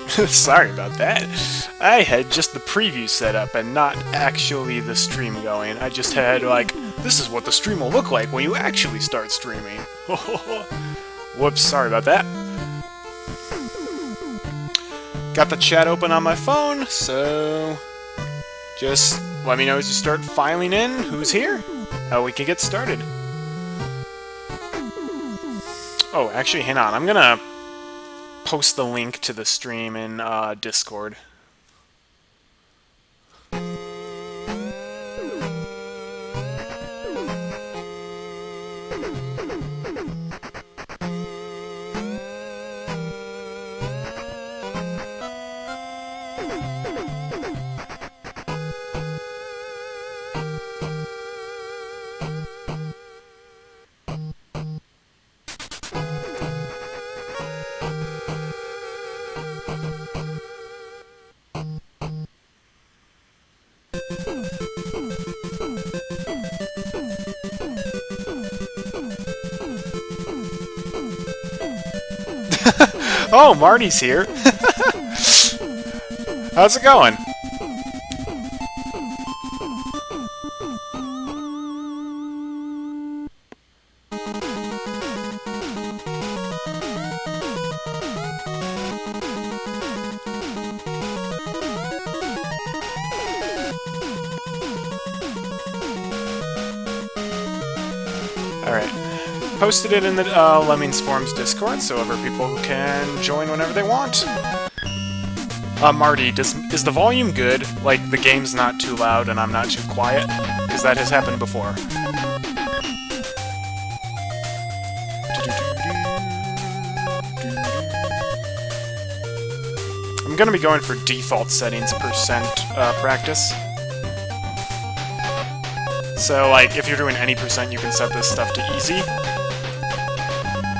Alright, sorry about that. I had just the preview set up and not actually the stream going. I just had, like, this is what the stream will look like when you actually start streaming. Whoops, sorry about that. Got the chat open on my phone, so just let me know as you start filing in who's here, how we can get started. Oh, actually, hang on. I'm gonna post the link to the stream in Discord. Oh, Marty's here. How's it going? Alright. Posted it in the Lemmings Forums Discord, so other people can join whenever they want. Marty, is the volume good? Like, the game's not too loud and I'm not too quiet? Because that has happened before. I'm gonna be going for default settings % practice. So, like, if you're doing any %, you can set this stuff to easy.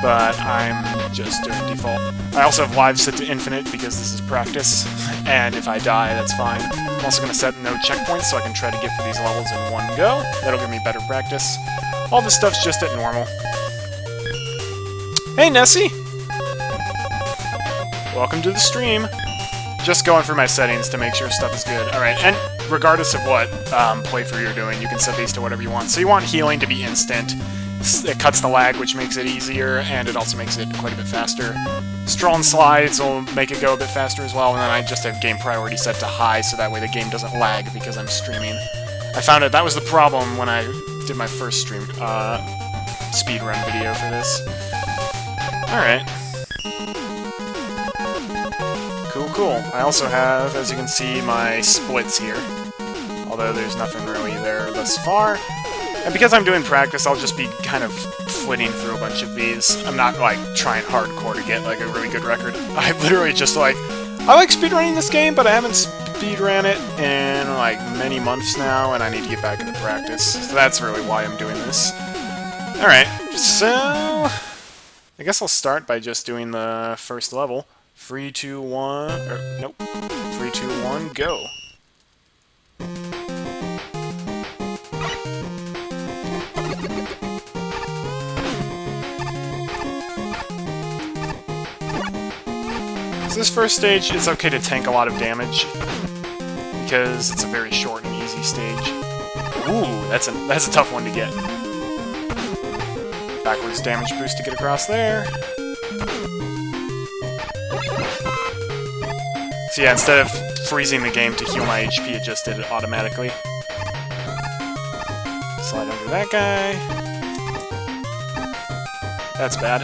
But I'm just doing default. I also have live set to infinite because this is practice, and if I die, that's fine. I'm also going to set no checkpoints so I can try to get through these levels in one go. That'll give me better practice. All this stuff's just at normal. Hey, Nessie! Welcome to the stream. Just going through my settings to make sure stuff is good. Alright, and regardless of what playthrough you're doing, you can set these to whatever you want. So you want healing to be instant. It cuts the lag, which makes it easier, and it also makes it quite a bit faster. Strong slides will make it go a bit faster as well, and then I just have game priority set to high, so that way the game doesn't lag because I'm streaming. I found that was the problem when I did my first stream speedrun video for this. Alright. Cool. I also have, as you can see, my splits here. Although there's nothing really there thus far. And because I'm doing practice, I'll just be kind of flitting through a bunch of these. I'm not, like, trying hardcore to get, like, a really good record. I literally just, like, I like speedrunning this game, but I haven't speedrun it in, like, many months now, and I need to get back into practice. So that's really why I'm doing this. Alright, so I guess I'll start by just doing the first level. 3, 2, 1... nope. 3, 2, 1, go! So this first stage, it's okay to tank a lot of damage, because it's a very short and easy stage. Ooh, that's a tough one to get. Backwards damage boost to get across there. So yeah, instead of freezing the game to heal my HP, it just did it automatically. Slide under that guy. That's bad.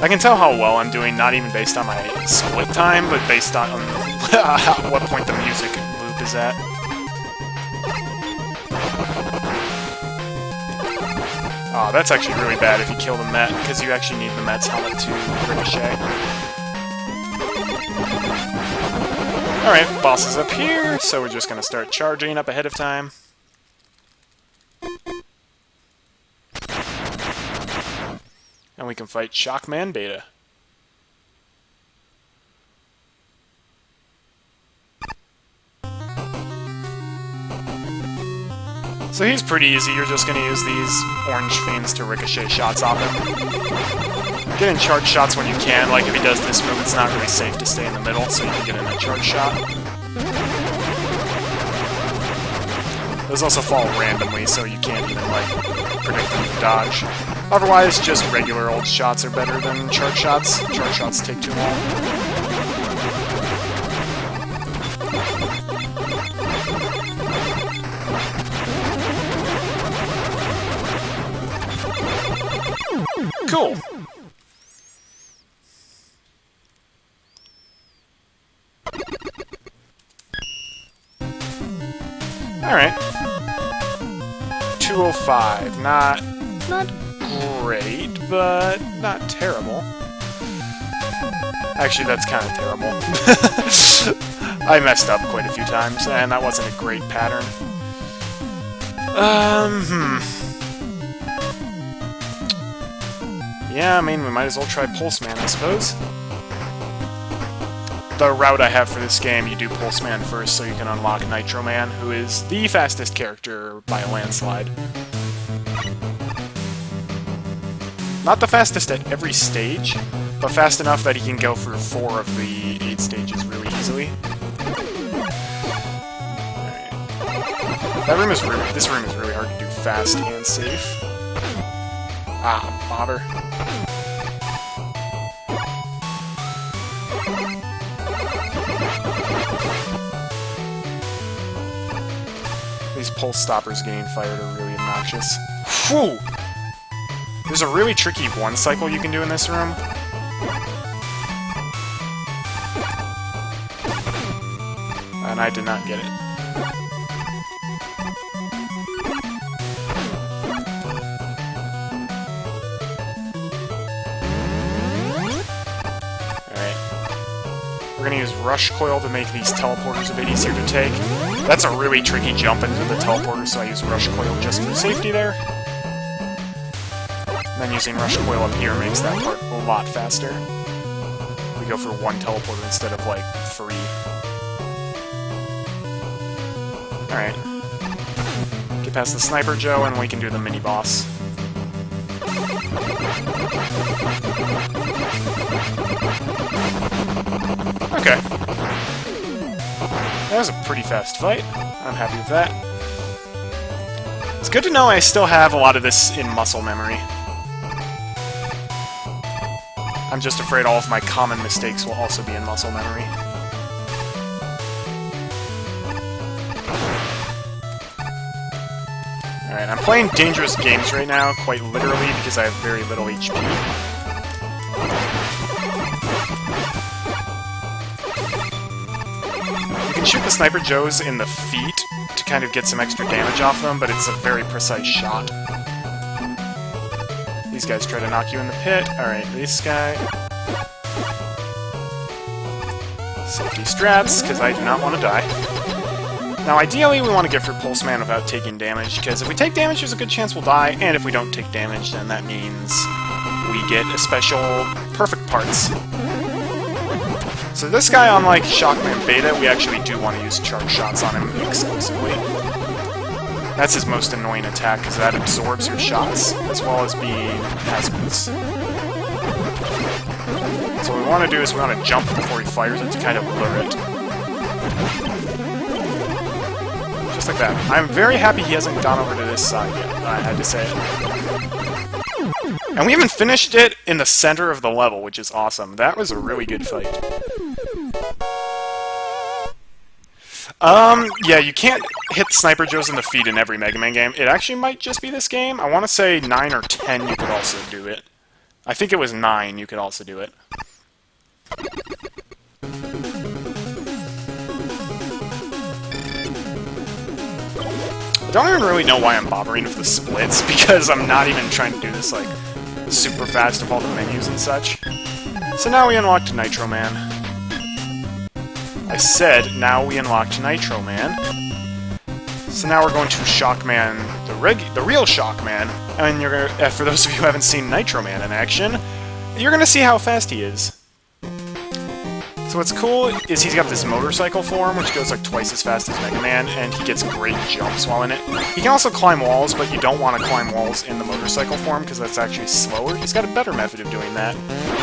I can tell how well I'm doing, not even based on my split time, but based on what point the music loop is at. Oh, that's actually really bad if you kill the Met, because you actually need the Met's helmet to ricochet. Alright, boss is up here, so we're just going to start charging up ahead of time. And we can fight Shockman Beta. So he's pretty easy. You're just going to use these orange fiends to ricochet shots off him. Get in charge shots when you can. Like if he does this move, it's not really safe to stay in the middle, so you can get in a charge shot. Those also fall randomly, so you can't even, like, predict them to dodge. Otherwise, just regular old shots are better than charge shots. Charge shots take too long. Cool. Alright. 205. Not great, but not terrible. Actually, that's kind of terrible. I messed up quite a few times, and that wasn't a great pattern. Yeah, I mean, we might as well try Pulse Man, I suppose. The route I have for this game, you do Pulse Man first so you can unlock Nitro Man, who is the fastest character by a landslide. Not the fastest at every stage, but fast enough that he can go through 4 of the 8 stages really easily. Alright. This room is really hard to do fast and safe. Ah, bother. These pulse stoppers getting fired are really obnoxious. Whew! There's a really tricky one cycle you can do in this room. And I did not get it. We're going to use Rush Coil to make these teleporters a bit easier to take. That's a really tricky jump into the teleporter, so I use Rush Coil just for safety there. And then using Rush Coil up here makes that part a lot faster. We go for 1 teleporter instead of, like, 3. Alright. Get past the Sniper Joe, and we can do the mini-boss. Okay. That was a pretty fast fight. I'm happy with that. It's good to know I still have a lot of this in muscle memory. I'm just afraid all of my common mistakes will also be in muscle memory. Alright, I'm playing dangerous games right now, quite literally, because I have very little HP. You can shoot the Sniper Joes in the feet to kind of get some extra damage off them, but it's a very precise shot. These guys try to knock you in the pit. Alright, this guy... Safety strats, because I do not want to die. Now, ideally, we want to get through Pulse Man without taking damage, because if we take damage, there's a good chance we'll die, and if we don't take damage, then that means we get a special perfect parts. So this guy, unlike Shockman Beta, we actually do want to use charge shots on him exclusively. That's his most annoying attack, because that absorbs your shots, as well as being hazardous. So what we want to do is we want to jump before he fires it to kind of lure it. Just like that. I'm very happy he hasn't gone over to this side yet, I had to say it. And we even finished it in the center of the level, which is awesome. That was a really good fight. Yeah, you can't hit Sniper Joes in the feet in every Mega Man game. It actually might just be this game. I want to say 9 or 10 you could also do it. I think it was 9 you could also do it. I don't even really know why I'm bothering with the splits, because I'm not even trying to do this, like, super fast with all the menus and such. So now we unlocked Nitro Man. I said, now we unlocked Nitro Man. So now we're going to Shockman, the real Shockman, and you're gonna, for those of you who haven't seen Nitro Man in action, you're gonna see how fast he is. So So what's cool is he's got this motorcycle form, which goes like twice as fast as Mega Man, and he gets great jumps while in it. He can also climb walls, but you don't want to climb walls in the motorcycle form, because that's actually slower. He's got a better method of doing that,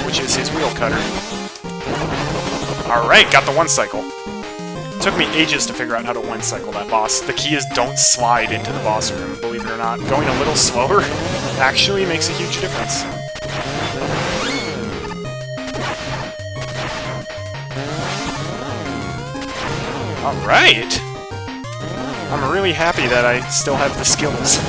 which is his wheel cutter. Alright, got the one cycle. Took me ages to figure out how to one cycle that boss. The key is don't slide into the boss room, believe it or not. Going a little slower actually makes a huge difference. Alright! I'm really happy that I still have the skills.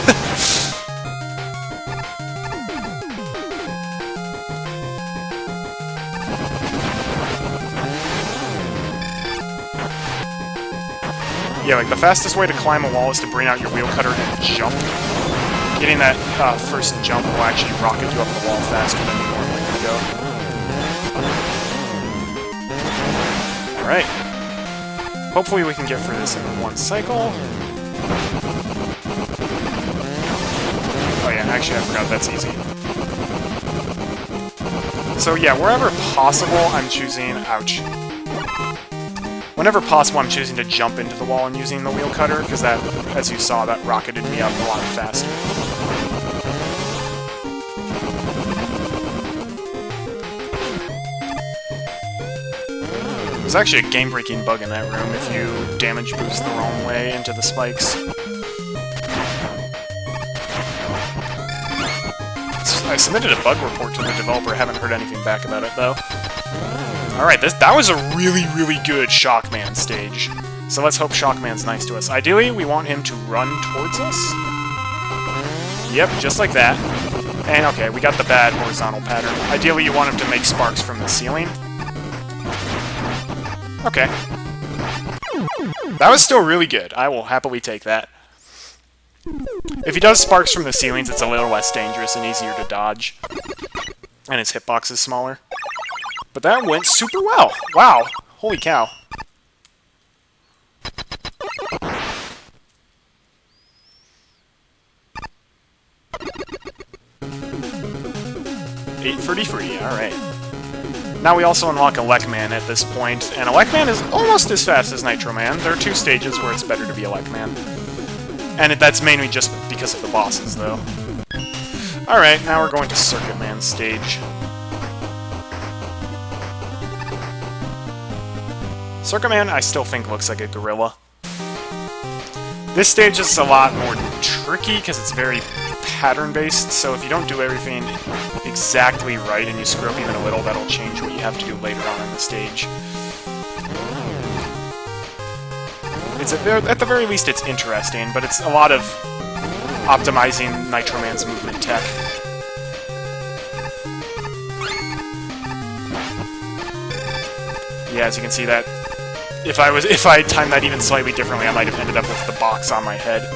Yeah, like the fastest way to climb a wall is to bring out your wheel cutter and jump. Getting that first jump will actually rocket you up the wall faster than you normally would go. Alright. Hopefully we can get through this in one cycle. Oh yeah, actually I forgot that's easy. So yeah, wherever possible I'm choosing... Ouch. Whenever possible I'm choosing to jump into the wall and using the wheel cutter, because that, as you saw, that rocketed me up a lot faster. There's actually a game-breaking bug in that room if you damage boost the wrong way into the spikes. I submitted a bug report to the developer, haven't heard anything back about it though. Alright, that was a really, really good Shockman stage. So let's hope Shockman's nice to us. Ideally, we want him to run towards us. Yep, just like that. And okay, we got the bad horizontal pattern. Ideally, you want him to make sparks from the ceiling. Okay. That was still really good. I will happily take that. If he does sparks from the ceilings, it's a little less dangerous and easier to dodge. And his hitbox is smaller. But that went super well. Wow. Holy cow. $8.33, alright. Now we also unlock Elecman at this point, and Elecman is almost as fast as Nitro Man. There are two stages where it's better to be Elecman. And that's mainly just because of the bosses, though. Alright, now we're going to Circuit Man's stage. Circuit Man, I still think looks like a gorilla. This stage is a lot more tricky because it's very pattern-based, so if you don't do everything exactly right and you screw up even a little, that'll change what you have to do later on in the stage. It's at the very least, it's interesting, but it's a lot of optimizing Nitro Man's movement tech. Yeah, as you can see that. If I timed that even slightly differently, I might have ended up with the box on my head.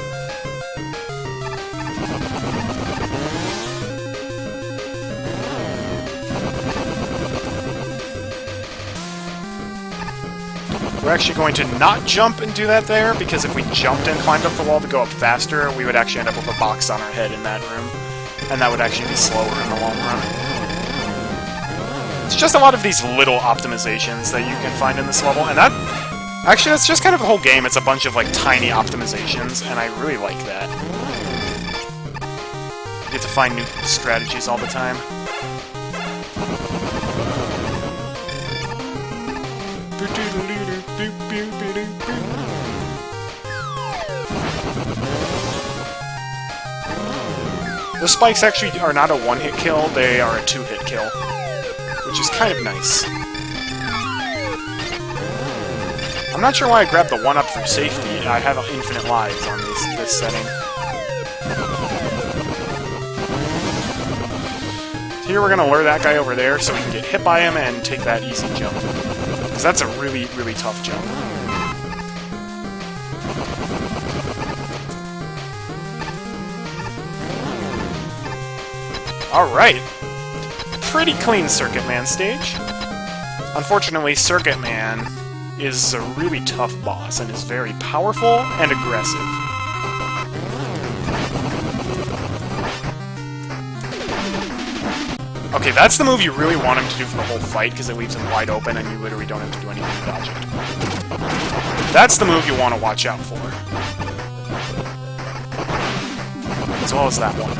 We're actually going to not jump and do that there, because if we jumped and climbed up the wall to go up faster, we would actually end up with a box on our head in that room, and that would actually be slower in the long run. It's just a lot of these little optimizations that you can find in this level, and actually, that's just kind of the whole game. It's a bunch of, like, tiny optimizations, and I really like that. You get to find new strategies all the time. The spikes actually are not a one-hit kill, they are a two-hit kill, which is kind of nice. I'm not sure why I grabbed the 1-up for safety. I have infinite lives on this setting. So here we're going to lure that guy over there so we can get hit by him and take that easy jump. Because that's a really, really tough jump. Alright! Pretty clean Circuit Man stage. Unfortunately, Circuit Man is a really tough boss and is very powerful and aggressive. Okay, that's the move you really want him to do for the whole fight, because it leaves him wide open and you literally don't have to do anything to dodge it. That's the move you want to watch out for. As well as that one.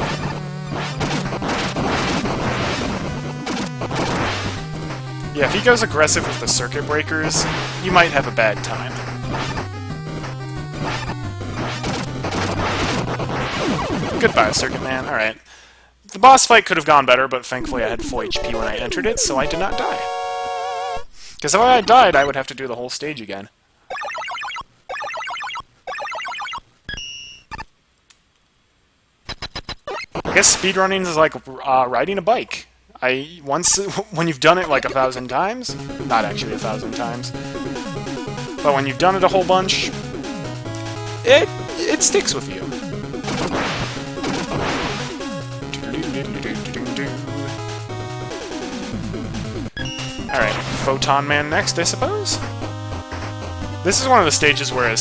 Yeah, if he goes aggressive with the circuit breakers, you might have a bad time. Goodbye, Circuit Man. Alright. The boss fight could have gone better, but thankfully I had full HP when I entered it, so I did not die. Because if I had died, I would have to do the whole stage again. I guess speedrunning is like riding a bike. When you've done it like 1,000 times, not actually 1,000 times, but when you've done it a whole bunch, it sticks with you. Alright, Photon Man next, I suppose? This is one of the stages where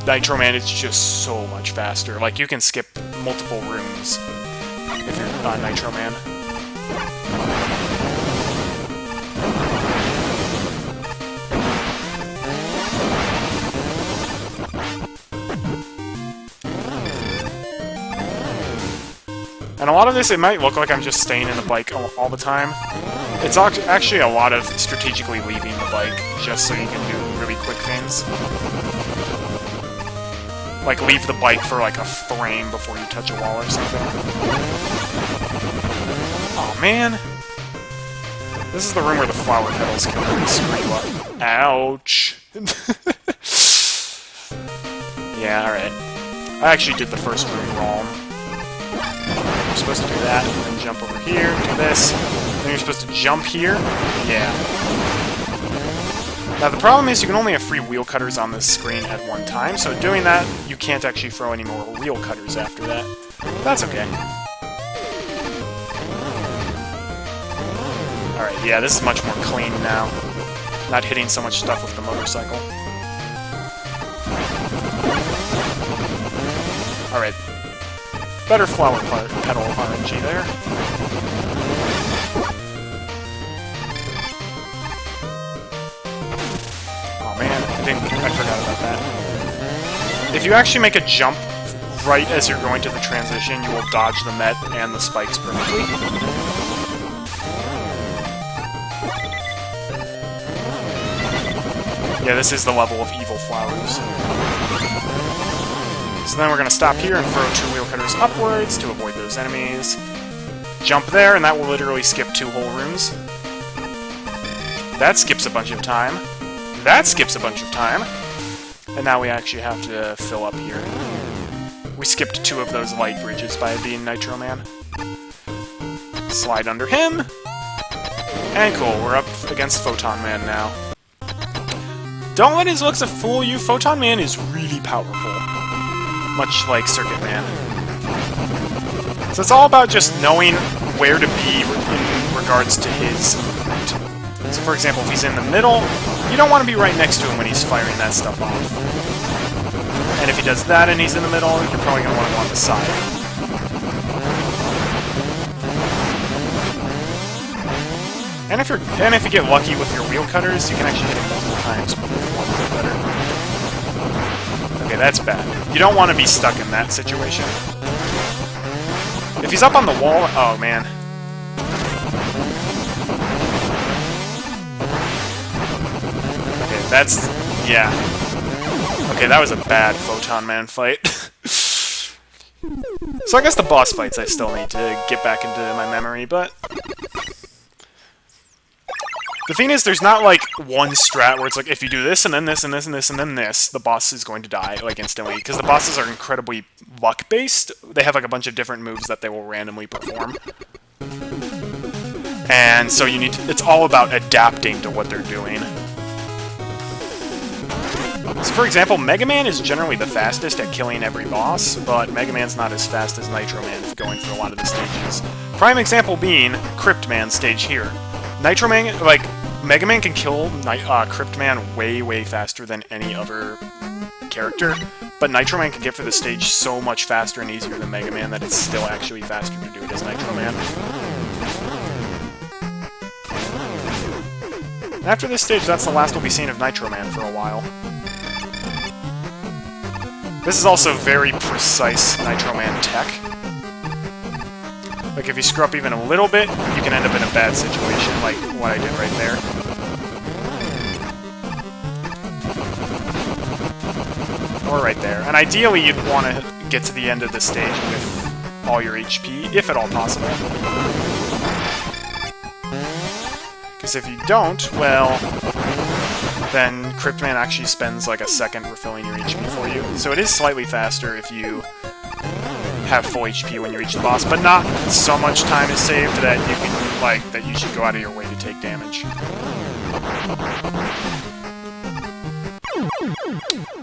Nitro Man is just so much faster. Like, you can skip multiple rooms if you're Nitro Man. And a lot of this, it might look like I'm just staying in the bike all the time. It's actually a lot of strategically leaving the bike, just so you can do really quick things. Like, leave the bike for like a frame before you touch a wall or something. Oh man! This is the room where the flower petals can really screw you up. Ouch! Yeah, alright. I actually did the first room wrong. You're supposed to do that, and then jump over here, do this. Then you're supposed to jump here. Yeah. Now the problem is you can only have 3 wheel cutters on this screen at one time, so doing that, you can't actually throw any more wheel cutters after that. That's okay. Alright, yeah, this is much more clean now. Not hitting so much stuff with the motorcycle. Alright. Better flower petal RNG there. Oh man, I forgot about that. If you actually make a jump right as you're going to the transition, you will dodge the Met and the spikes perfectly. Yeah, this is the level of evil flowers. So then we're going to stop here and throw 2 wheel cutters upwards to avoid those enemies. Jump there, and that will literally skip 2 whole rooms. That skips a bunch of time. That skips a bunch of time. And now we actually have to fill up here. We skipped 2 of those light bridges by being Nitro Man. Slide under him. And cool, we're up against Photon Man now. Don't let his looks fool you, Photon Man is really powerful. Much like Circuit Man. So it's all about just knowing where to be in regards to his movement. So for example, if he's in the middle, you don't want to be right next to him when he's firing that stuff off. And if he does that and he's in the middle, you're probably going to want to go on the side. And if you get lucky with your wheel cutters, you can actually hit it multiple times before you get better. Okay, that's bad. You don't want to be stuck in that situation. If he's up on the wall... Oh, man. Okay, that's... Yeah. Okay, that was a bad Photon Man fight. So I guess the boss fights I still need to get back into my memory, but... The thing is, there's not, like, one strat where it's like, if you do this, and then this, and this, and this, and then this, the boss is going to die, like, instantly. Because the bosses are incredibly luck-based. They have, like, a bunch of different moves that they will randomly perform. And so you need to... It's all about adapting to what they're doing. So, for example, Mega Man is generally the fastest at killing every boss, but Mega Man's not as fast as Nitro Man going for a lot of the stages. Prime example being Crypt Man stage here. Nitro Man, like, Mega Man can kill Crypt Man way, way faster than any other character, but Nitro Man can get through the stage so much faster and easier than Mega Man that it's still actually faster to do it as Nitro Man. And after this stage, that's the last we'll be seeing of Nitro Man for a while. This is also very precise Nitro Man tech. Like, if you screw up even a little bit, you can end up in a bad situation, like what I did right there. Or right there. And ideally, you'd want to get to the end of the stage with all your HP, if at all possible. Because if you don't, well, then Cryptman actually spends like a second refilling your HP for you. So it is slightly faster if you have full HP when you reach the boss, but not so much time is saved that you can, like, that you should go out of your way to take damage.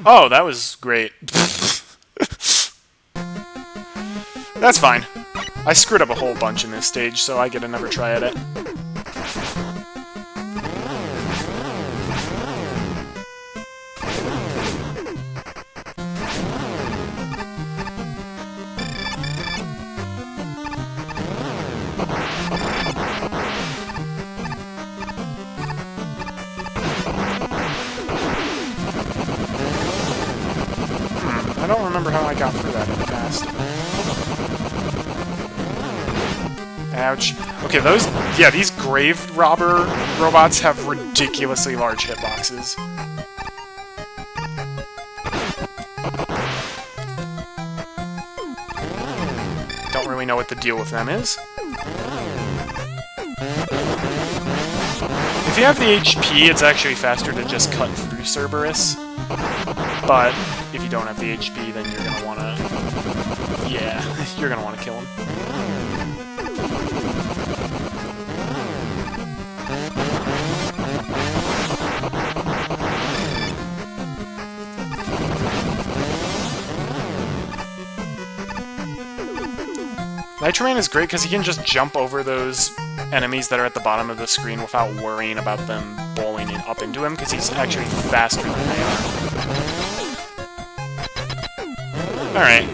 Oh, that was great. That's fine. I screwed up a whole bunch in this stage, so I get another try at it. I don't remember how I got through that in the past. Ouch. Okay, those... Yeah, these grave robber robots have ridiculously large hitboxes. Don't really know what the deal with them is. If you have the HP, it's actually faster to just cut through Cerberus. But if you don't have the HP, then you're gonna wanna... Yeah, you're gonna wanna kill him. Nitro Man is great because he can just jump over those enemies that are at the bottom of the screen without worrying about them bowling up into him, because he's actually faster than they are. Alright,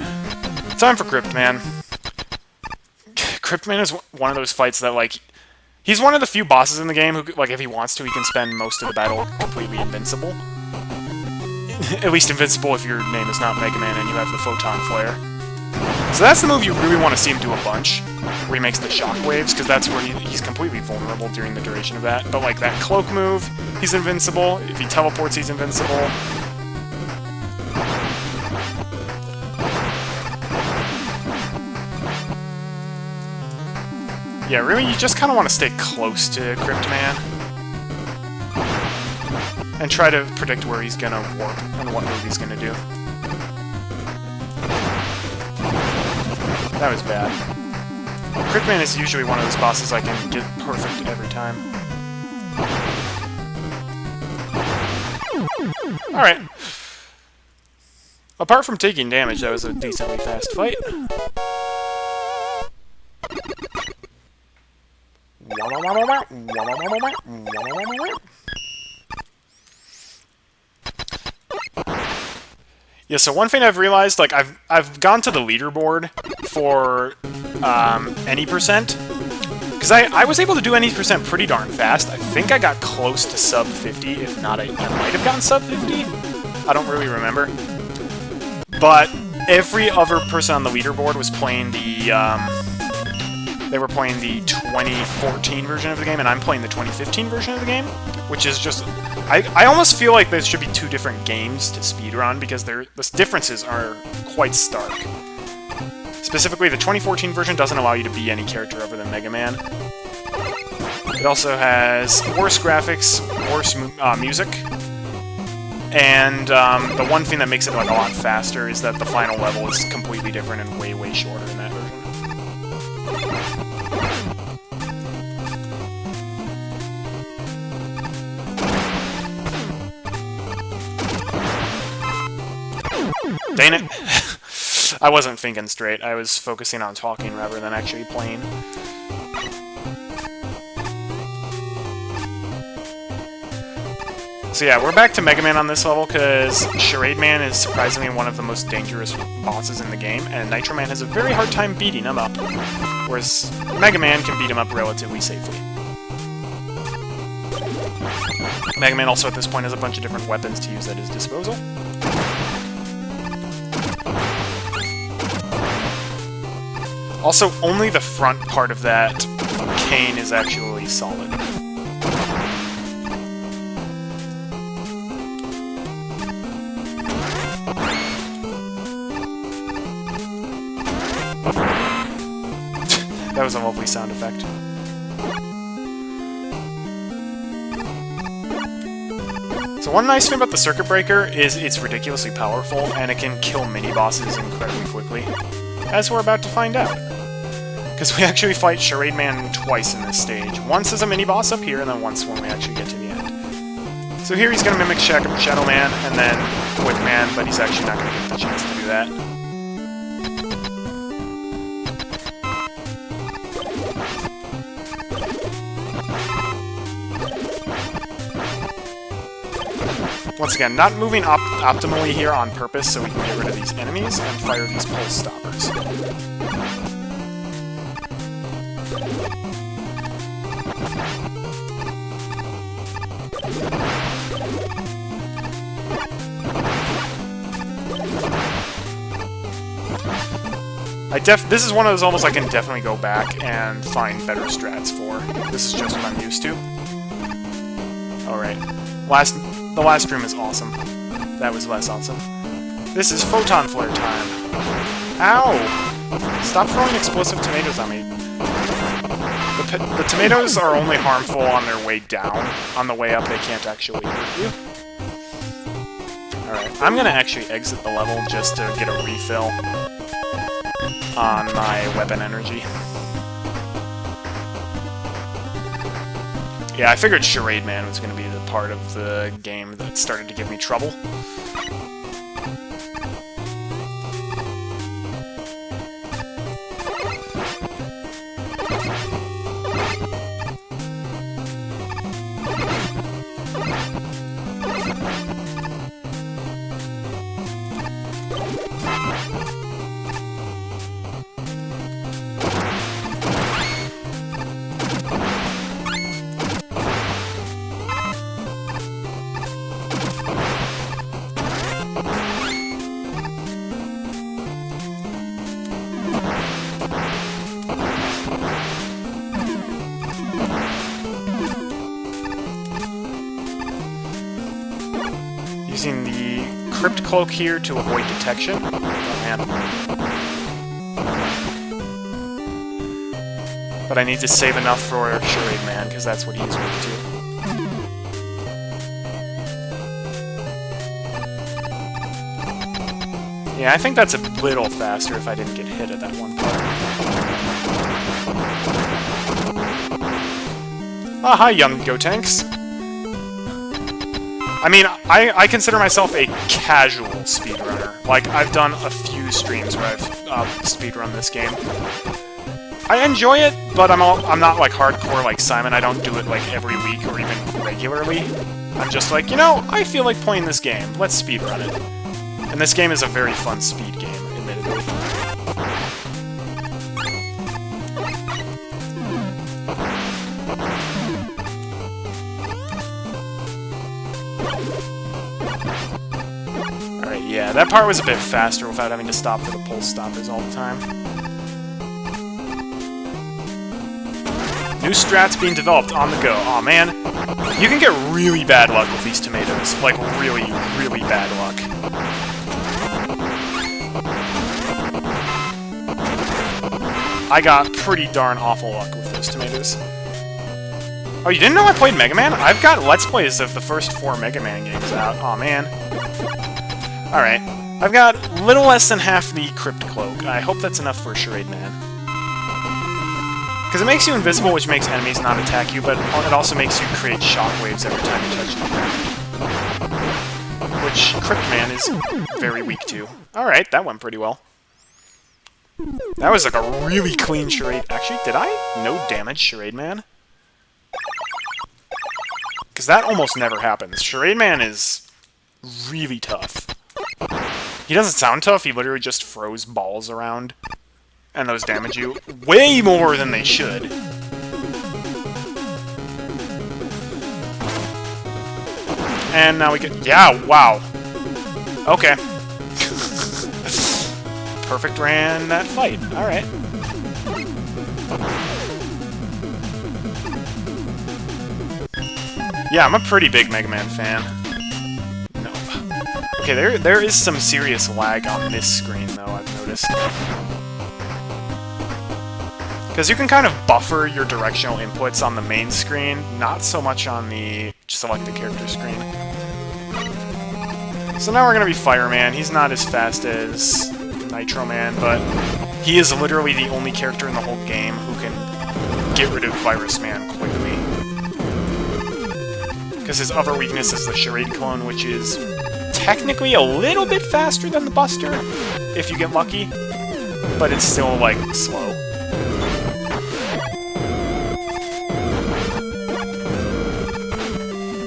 time for Cryptman. Cryptman is one of those fights that, like, he's one of the few bosses in the game who, like, if he wants to, he can spend most of the battle completely invincible. At least invincible if your name is not Mega Man and you have the Photon Flare. So that's the move you really want to see him do a bunch, where he makes the shockwaves, because that's where he's completely vulnerable during the duration of that. But, like, that cloak move, he's invincible. If he teleports, he's invincible. Yeah, really, you just kind of want to stay close to Cryptman. And try to predict where he's gonna warp and what move he's gonna do. That was bad. Cryptman is usually one of those bosses I can get perfect every time. Alright. Apart from taking damage, that was a decently fast fight. Yeah, so one thing I've realized, like, I've gone to the leaderboard for any percent, because I was able to do any percent pretty darn fast. I think I got close to sub 50, if not, I might have gotten sub 50. I don't really remember. But every other person on the leaderboard was playing the, they were playing the 2014 version of the game, and I'm playing the 2015 version of the game, which is just... I almost feel like there should be two different games to speedrun, because the differences are quite stark. Specifically, the 2014 version doesn't allow you to be any character other than Mega Man. It also has worse graphics, worse music, and the one thing that makes it, like, a lot faster is that the final level is completely different and way, way shorter in that version. Dang it! I wasn't thinking straight. I was focusing on talking rather than actually playing. So yeah, we're back to Mega Man on this level, because Charade Man is surprisingly one of the most dangerous bosses in the game, and Nitro Man has a very hard time beating him up, whereas Mega Man can beat him up relatively safely. Mega Man also at this point has a bunch of different weapons to use at his disposal. Also, only the front part of that cane is actually solid. That was a lovely sound effect. So one nice thing about the Circuit Breaker is it's ridiculously powerful, and it can kill mini-bosses incredibly quickly, as we're about to find out. Because we actually fight Charade Man twice in this stage. Once as a mini-boss up here, and then once when we actually get to the end. So here he's going to mimic Shadow Man, and then Quick Man, but he's actually not going to get the chance to do that. Once again, not moving optimally here on purpose so we can get rid of these enemies and fire these pulse stoppers. This is one of those almost I can definitely go back and find better strats for. This is just what I'm used to. Alright. The last room is awesome. That was less awesome. This is Photon Flare time. Ow! Stop throwing explosive tomatoes on me. The tomatoes are only harmful on their way down. On the way up, they can't actually hurt you. Alright, I'm gonna actually exit the level just to get a refill on my weapon energy. Yeah, I figured Charade Man was going to be the part of the game that started to give me trouble. Using the Crypt Cloak here to avoid detection. Oh, man. But I need to save enough for Charade Man, because that's what he's weak to. Yeah, I think that's a little faster if I didn't get hit at that one part. Ah, hi, young Gotenks. I mean, I consider myself a casual speedrunner. Like, I've done a few streams where I've speedrun this game. I enjoy it, but I'm not like hardcore like Simon. I don't do it like every week or even regularly. I'm just like, you know, I feel like playing this game. Let's speedrun it. And this game is a very fun speed game, admittedly. Alright, yeah, that part was a bit faster without having to stop for the pulse stoppers all the time. New strats being developed on the go. Aw, man. You can get really bad luck with these tomatoes. Like, really, really bad luck. I got pretty darn awful luck with those tomatoes. Oh, you didn't know I played Mega Man? I've got Let's Plays of the first 4 Mega Man games out. Aw, man. Alright. I've got a little less than half the Crypt Cloak. I hope that's enough for Charade Man. Because it makes you invisible, which makes enemies not attack you, but it also makes you create shockwaves every time you touch the ground. Which Crypt Man is very weak to. Alright, that went pretty well. That was like a really clean charade. Actually, did I no damage Charade Man? Because that almost never happens. Charade Man is really tough. He doesn't sound tough, he literally just throws balls around. And those damage you way more than they should. And now we get... Yeah, wow. Okay. Perfect ran that fight. Alright. Yeah, I'm a pretty big Mega Man fan. No. Okay, there is some serious lag on this screen, though, I've noticed. Because you can kind of buffer your directional inputs on the main screen, not so much on the select the character screen. So now we're going to be Fireman. He's not as fast as Nitro Man, but he is literally the only character in the whole game who can get rid of Virus Man quickly. Because his other weakness is the Charade Clone, which is technically a little bit faster than the Buster, if you get lucky, but it's still, like, slow.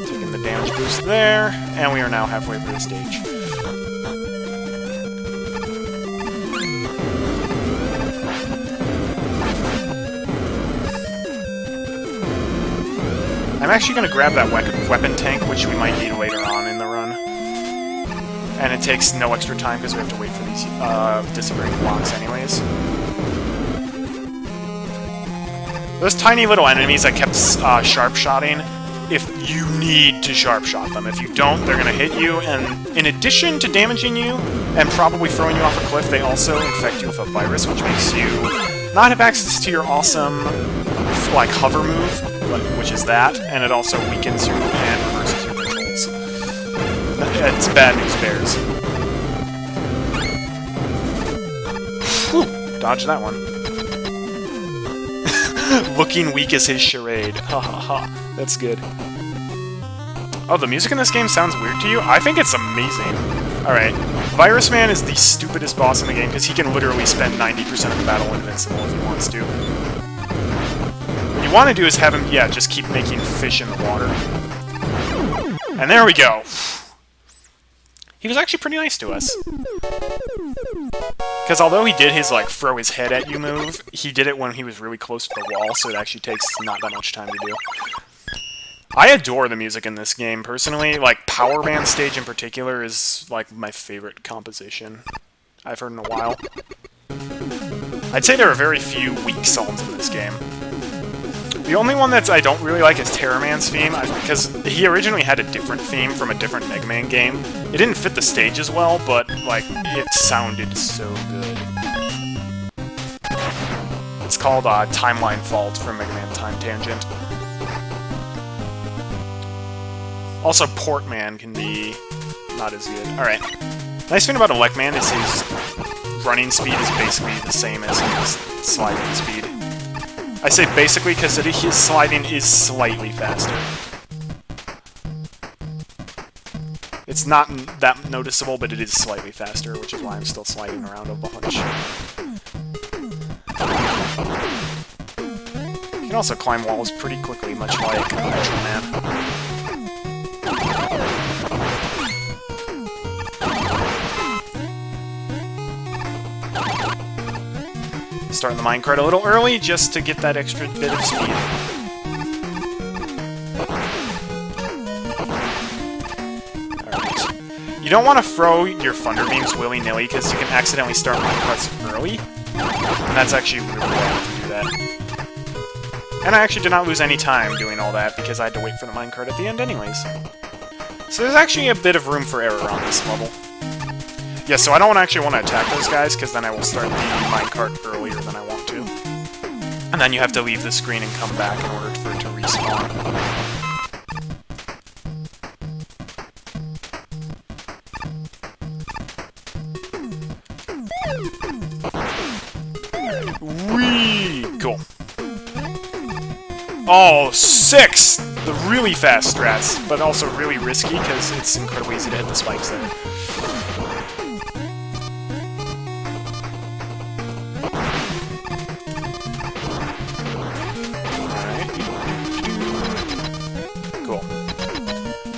Taking the damage boost there, and we are now halfway through the stage. I'm actually going to grab that weapon tank, which we might need later on in the run. And it takes no extra time because we have to wait for these disappearing blocks anyways. Those tiny little enemies that kept sharp-shotting, if you need to sharp-shot them. If you don't, they're going to hit you, and in addition to damaging you and probably throwing you off a cliff, they also infect you with a virus, which makes you not have access to your awesome, like, hover move, which is that, and it also weakens you and reverses your controls. It's bad news bears. Whew, dodge that one. Looking weak as his charade. Ha ha ha. That's good. Oh, the music in this game sounds weird to you? I think it's amazing. Alright. Virus Man is the stupidest boss in the game because he can literally spend 90% of the battle invincible if he wants to. What you want to do is have him, yeah, just keep making fish in the water. And there we go. He was actually pretty nice to us. Because although he did his, like, throw his head at you move, he did it when he was really close to the wall, so it actually takes not that much time to do. I adore the music in this game, personally. Like, Power Band stage in particular is, like, my favorite composition I've heard in a while. I'd say there are very few weak songs in this game. The only one that I don't really like is Terror Man's theme, because he originally had a different theme from a different Mega Man game. It didn't fit the stage as well, but, like, it sounded so good. It's called Timeline Fault from Mega Man Time Tangent. Also, Portman can be not as good. Alright. Nice thing about Electman is his running speed is basically the same as his sliding speed. I say basically because his sliding is slightly faster. It's not that noticeable, but it is slightly faster, which is why I'm still sliding around a bunch. You can also climb walls pretty quickly, much like Nitro Man. Starting the minecart a little early, just to get that extra bit of speed. Alright. You don't want to throw your Thunder Beams willy-nilly, because you can accidentally start minecarts early. And that's actually really bad if you do that. And I actually did not lose any time doing all that, because I had to wait for the minecart at the end anyways. So there's actually a bit of room for error on this level. Yeah, so I don't actually want to attack those guys, because then I will start the minecart earlier than I want to. And then you have to leave the screen and come back in order for it to respawn. Whee! Cool. Oh, 6! The really fast strats, but also really risky, because it's incredibly easy to hit the spikes there.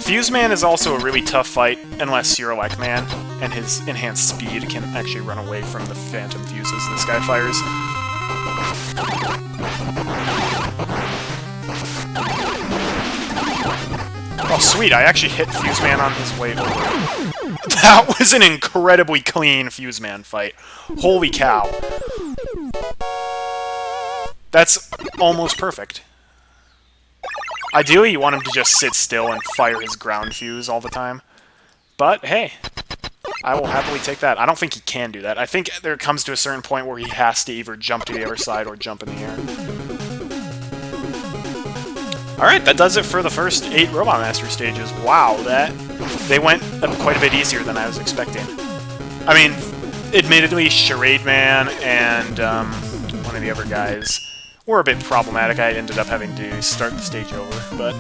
Fuse Man is also a really tough fight, unless you're like Man, and his enhanced speed can actually run away from the phantom fuses this guy fires. Oh, sweet, I actually hit Fuse Man on his way over. That was an incredibly clean Fuse Man fight. Holy cow. That's almost perfect. Ideally, you want him to just sit still and fire his ground fuse all the time. But, hey, I will happily take that. I don't think he can do that. I think there comes to a certain point where he has to either jump to the other side or jump in the air. Alright, that does it for the first 8 Robot Master stages. Wow, they went quite a bit easier than I was expecting. I mean, admittedly, Charade Man and one of the other guys were a bit problematic. I ended up having to start the stage over, but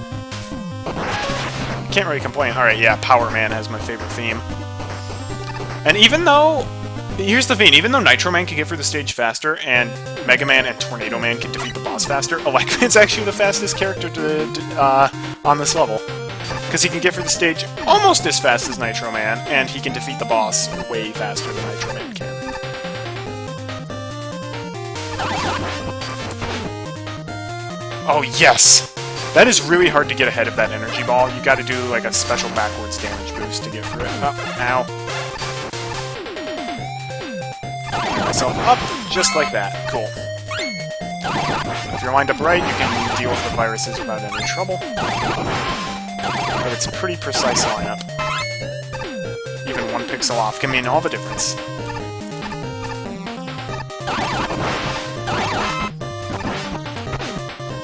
can't really complain. Alright, yeah, Power Man has my favorite theme. And even though... Here's the thing, even though Nitro Man can get through the stage faster, and Mega Man and Tornado Man can defeat the boss faster, Electman's actually the fastest character on this level. Because he can get through the stage almost as fast as Nitro Man, and he can defeat the boss way faster than Nitro Man can. Oh, yes! That is really hard to get ahead of that energy ball. You gotta do, like, a special backwards damage boost to get through it. Oh, ow. Get myself up, just like that. Cool. If you're lined up right, you can deal with the viruses without any trouble. But it's a pretty precise lineup. Even 1 pixel off can mean all the difference.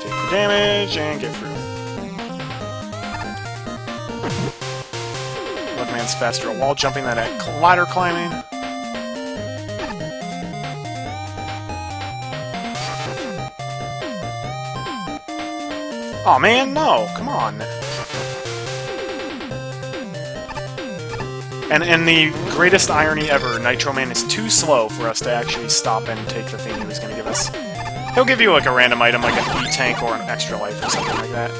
Take the damage and get through. Electman's faster at wall jumping than at ladder climbing. Aw, man, no! Come on! And the greatest irony ever, Nitro Man is too slow for us to actually stop and take the thing he was gonna give us. He'll give you, like, a random item, like an E-Tank or an extra life or something like that.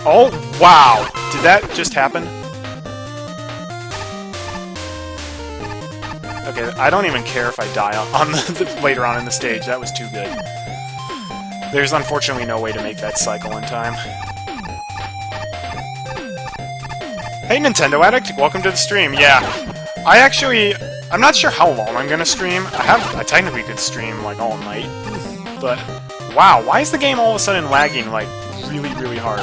Oh, wow! Did that just happen? Okay, I don't even care if I die on later on in the stage. That was too good. There's unfortunately no way to make that cycle in time. Hey, Nintendo Addict! Welcome to the stream. Yeah, I'm not sure how long I'm gonna stream. I technically could stream, like, all night. But, wow, why is the game all of a sudden lagging, like, really, really hard?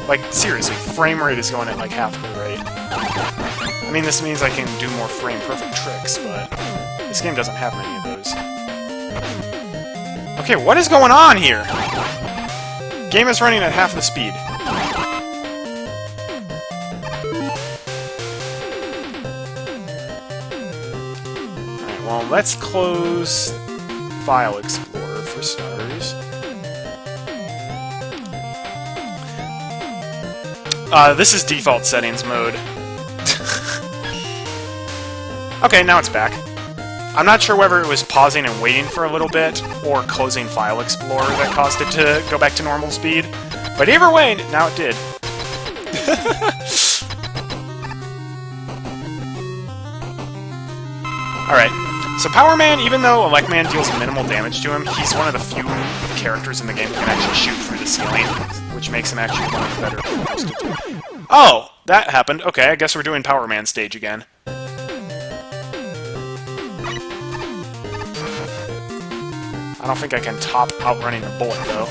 Like, seriously, frame rate is going at, like, half the rate. I mean, this means I can do more frame-perfect tricks, but this game doesn't have many of those. Okay, what is going on here? Game is running at half the speed. Alright, well, let's close File Explorer for starters. This is default settings mode. Okay, now it's back. I'm not sure whether it was pausing and waiting for a little bit, or closing File Explorer that caused it to go back to normal speed. But either way, now it did. Alright, so Power Man, even though Electman deals minimal damage to him, he's one of the few characters in the game who can actually shoot through the ceiling, which makes him actually one of the better characters to do. Oh! That happened. Okay, I guess we're doing Power Man stage again. I don't think I can top outrunning the bullet, though.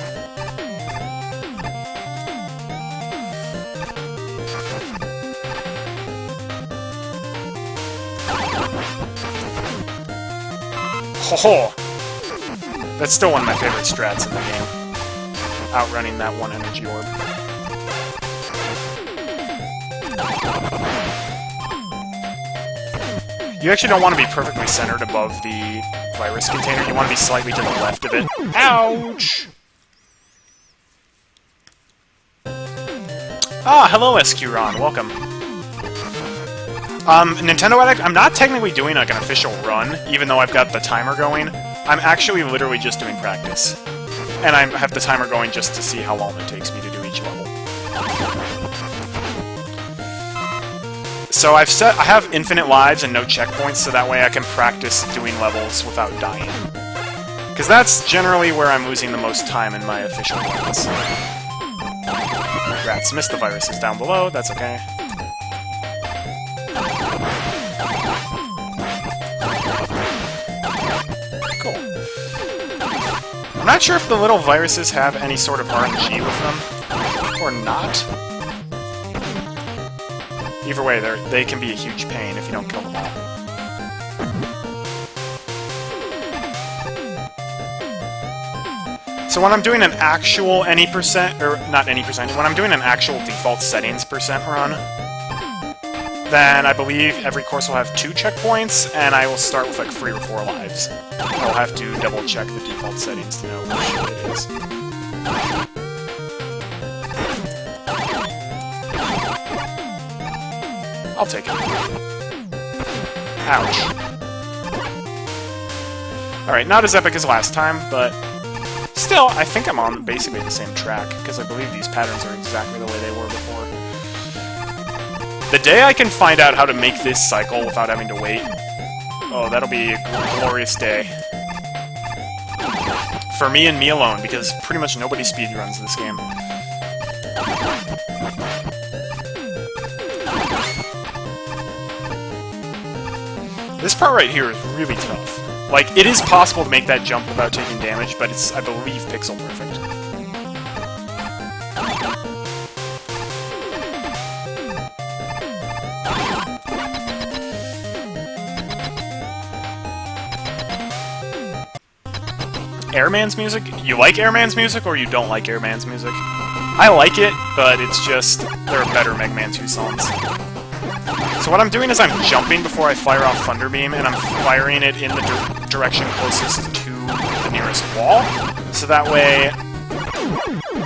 Ho ho! That's still one of my favorite strats in the game. Outrunning that one energy orb. You actually don't want to be perfectly centered above the virus container. You want to be slightly to the left of it. Ouch! Ah, hello, SQ-Ron. Welcome. Nintendo Addict, I'm not technically doing, like, an official run, even though I've got the timer going. I'm actually literally just doing practice. And I have the timer going just to see how long it takes me to do each level. So I have infinite lives and no checkpoints, so that way I can practice doing levels without dying. Because that's generally where I'm losing the most time in my official runs. Rats missed the viruses down below, that's okay. Cool. I'm not sure if the little viruses have any sort of RNG with them, or not. Either way, they can be a huge pain if you don't kill them all. So when I'm doing an actual any percent, or not any percent, when I'm doing an actual default settings percent run, then I believe every course will have 2 checkpoints, and I will start with like 3 or 4 lives. I'll have to double check the default settings to know which it is. I'll take it. Ouch. Alright, not as epic as last time, but still, I think I'm on basically the same track, because I believe these patterns are exactly the way they were before. The day I can find out how to make this cycle without having to wait, oh, that'll be a glorious day. For me and me alone, because pretty much nobody speedruns this game. This part right here is really tough. Like, it is possible to make that jump without taking damage, but it's, I believe, pixel perfect. Airman's music? You like Airman's music, or you don't like Airman's music? I like it, but it's just, there are better Mega Man 2 songs. So what I'm doing is I'm jumping before I fire off Thunder Beam, and I'm firing it in the direction closest to the nearest wall. So that way...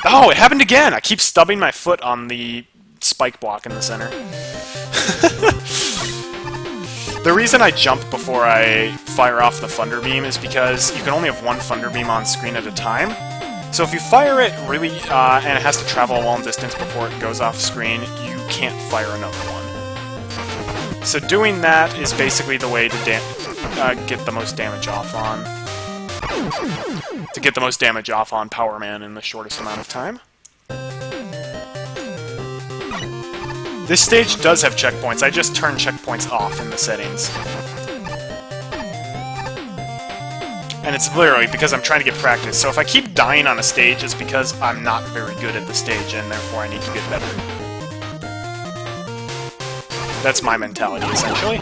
Oh, it happened again! I keep stubbing my foot on the spike block in the center. The reason I jump before I fire off the Thunder Beam is because you can only have 1 Thunder Beam on screen at a time. So if you fire it really, and it has to travel a long distance before it goes off screen, you can't fire another one. So doing that is basically the way to get the most damage off on... to get the most damage off on Power Man in the shortest amount of time. This stage does have checkpoints, I just turn checkpoints off in the settings. And it's literally because I'm trying to get practice, so if I keep dying on a stage, it's because I'm not very good at the stage, and therefore I need to get better. That's my mentality, essentially.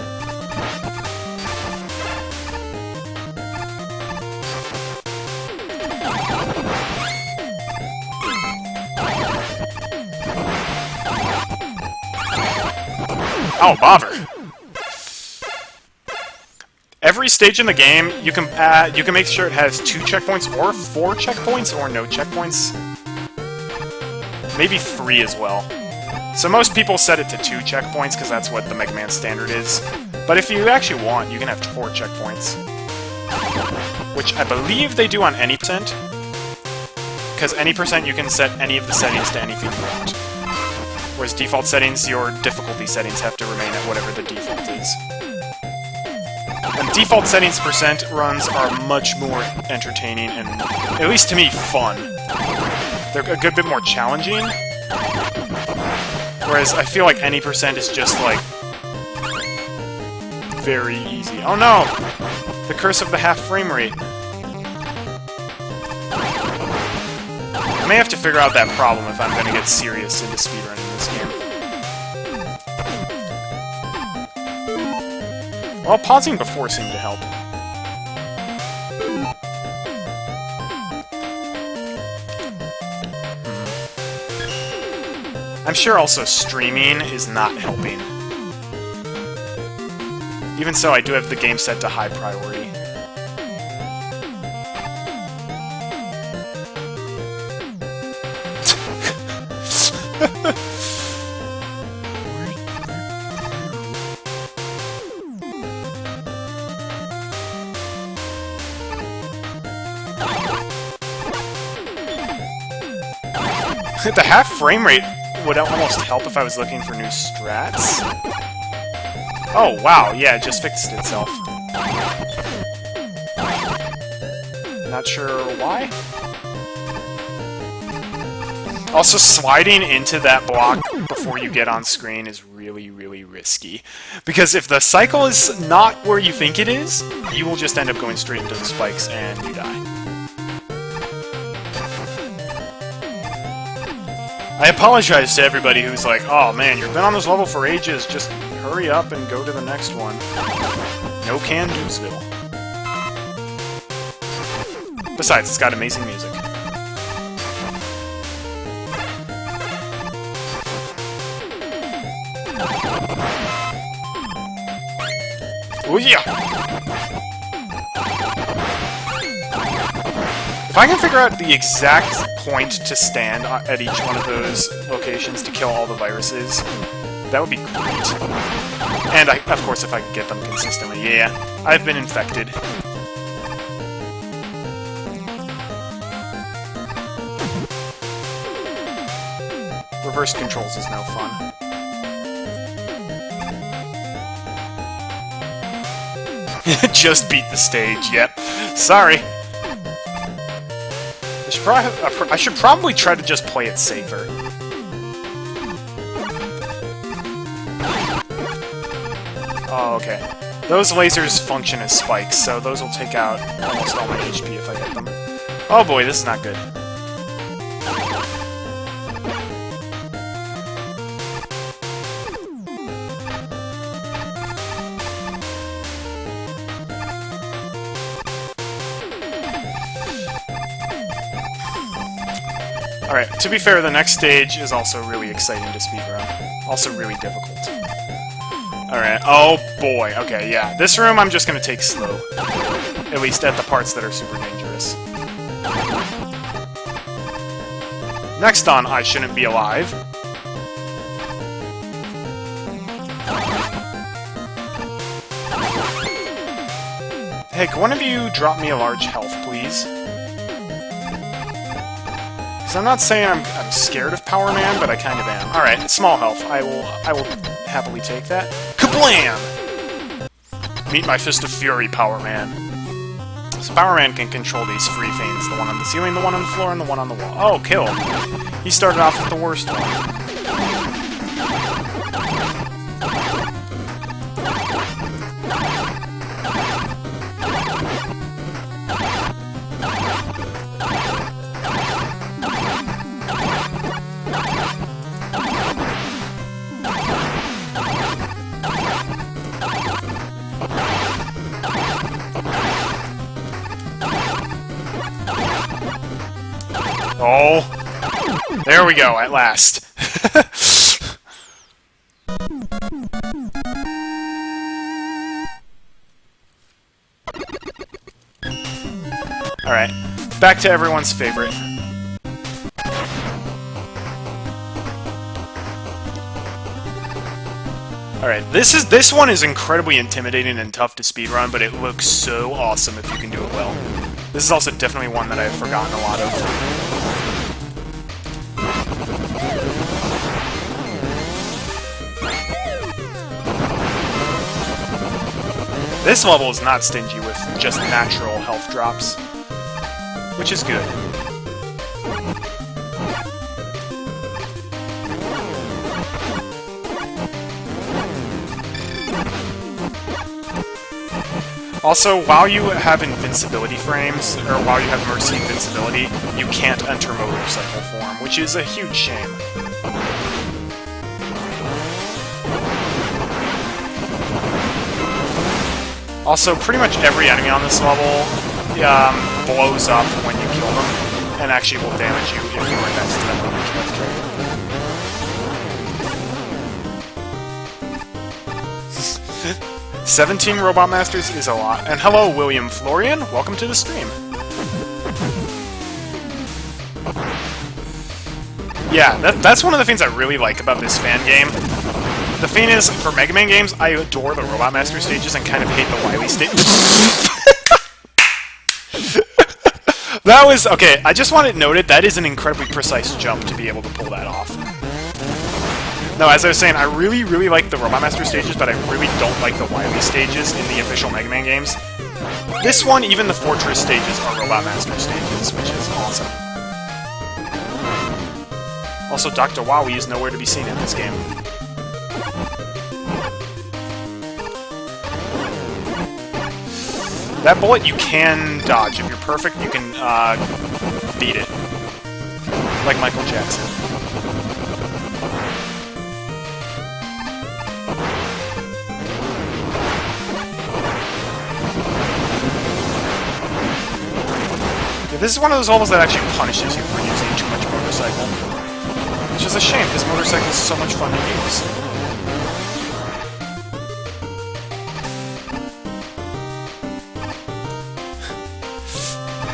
Oh, bother! Every stage in the game, you can make sure it has 2 checkpoints, or 4 checkpoints, or no checkpoints. Maybe 3 as well. So most people set it to 2 checkpoints, because that's what the Mega Man standard is. But if you actually want, you can have 4 checkpoints. Which I believe they do on any percent. Because any percent, you can set any of the settings to anything you want. Whereas default settings, your difficulty settings have to remain at whatever the default is. And default settings percent runs are much more entertaining and, at least to me, fun. They're a good bit more challenging. Whereas I feel like any percent is just, like, very easy. Oh no! The curse of the half frame rate. I may have to figure out that problem if I'm gonna get serious into speedrunning this game. Well, pausing before seemed to help. I'm sure also streaming is not helping. Even so, I do have the game set to high priority. The half frame rate would almost help if I was looking for new strats. Oh, wow, yeah, it just fixed itself. Not sure why. Also, sliding into that block before you get on screen is really, really risky. Because if the cycle is not where you think it is, you will just end up going straight into the spikes and you die. I apologize to everybody who's like, oh man, you've been on this level for ages, just hurry up and go to the next one. No can-do'sville. Besides, it's got amazing music. Oh yeah! If I can figure out the exact point to stand at each one of those locations to kill all the viruses, that would be great. And, of course, if I can get them consistently. Yeah, I've been infected. Reverse controls is no fun. Just beat the stage, yep. Sorry. I should probably try to just play it safer. Oh, okay. Those lasers function as spikes, so those will take out almost all my HP if I hit them. Oh boy, this is not good. Alright, to be fair, the next stage is also really exciting to speedrun. Also really difficult. Alright, oh boy, okay, yeah. This room I'm just gonna take slow. At least at the parts that are super dangerous. Next on I Shouldn't Be Alive. Hey, can one of you drop me a large health, please? Because I'm not saying I'm scared of Power Man, but I kind of am. Alright, small health. I will happily take that. Kablam! Meet my Fist of Fury, Power Man. So Power Man can control these free things. The one on the ceiling, the one on the floor, and the one on the wall. Oh, kill! He started off with the worst one. Oh, there we go, at last. Alright, back to everyone's favorite. Alright, this one is incredibly intimidating and tough to speedrun, but it looks so awesome if you can do it well. This is also definitely one that I've forgotten a lot of. This level is not stingy with just natural health drops, which is good. Also, while you have invincibility frames, or while you have Mercy invincibility, you can't enter motorcycle form, which is a huge shame. Also, pretty much every enemy on this level blows up when you kill them, and actually will damage you if you are next to them when you kill them. 17 Robot Masters is a lot. And hello, William Florian. Welcome to the stream. Yeah, that's one of the things I really like about this fan game. The thing is, for Mega Man games, I adore the Robot Master stages and kind of hate the Wily stages. That was... Okay, I just want it noted, that is an incredibly precise jump to be able to pull that off. No, as I was saying, I really, really like the Robot Master stages, but I really don't like the Wily stages in the official Mega Man games. This one, even the Fortress stages are Robot Master stages, which is awesome. Also, Dr. Wowie is nowhere to be seen in this game. That bullet you can dodge. If you're perfect, you can beat it. Like Michael Jackson. Yeah, this is one of those levels that actually punishes you for using too much motorcycle. Which is a shame, because motorcycle is so much fun to use.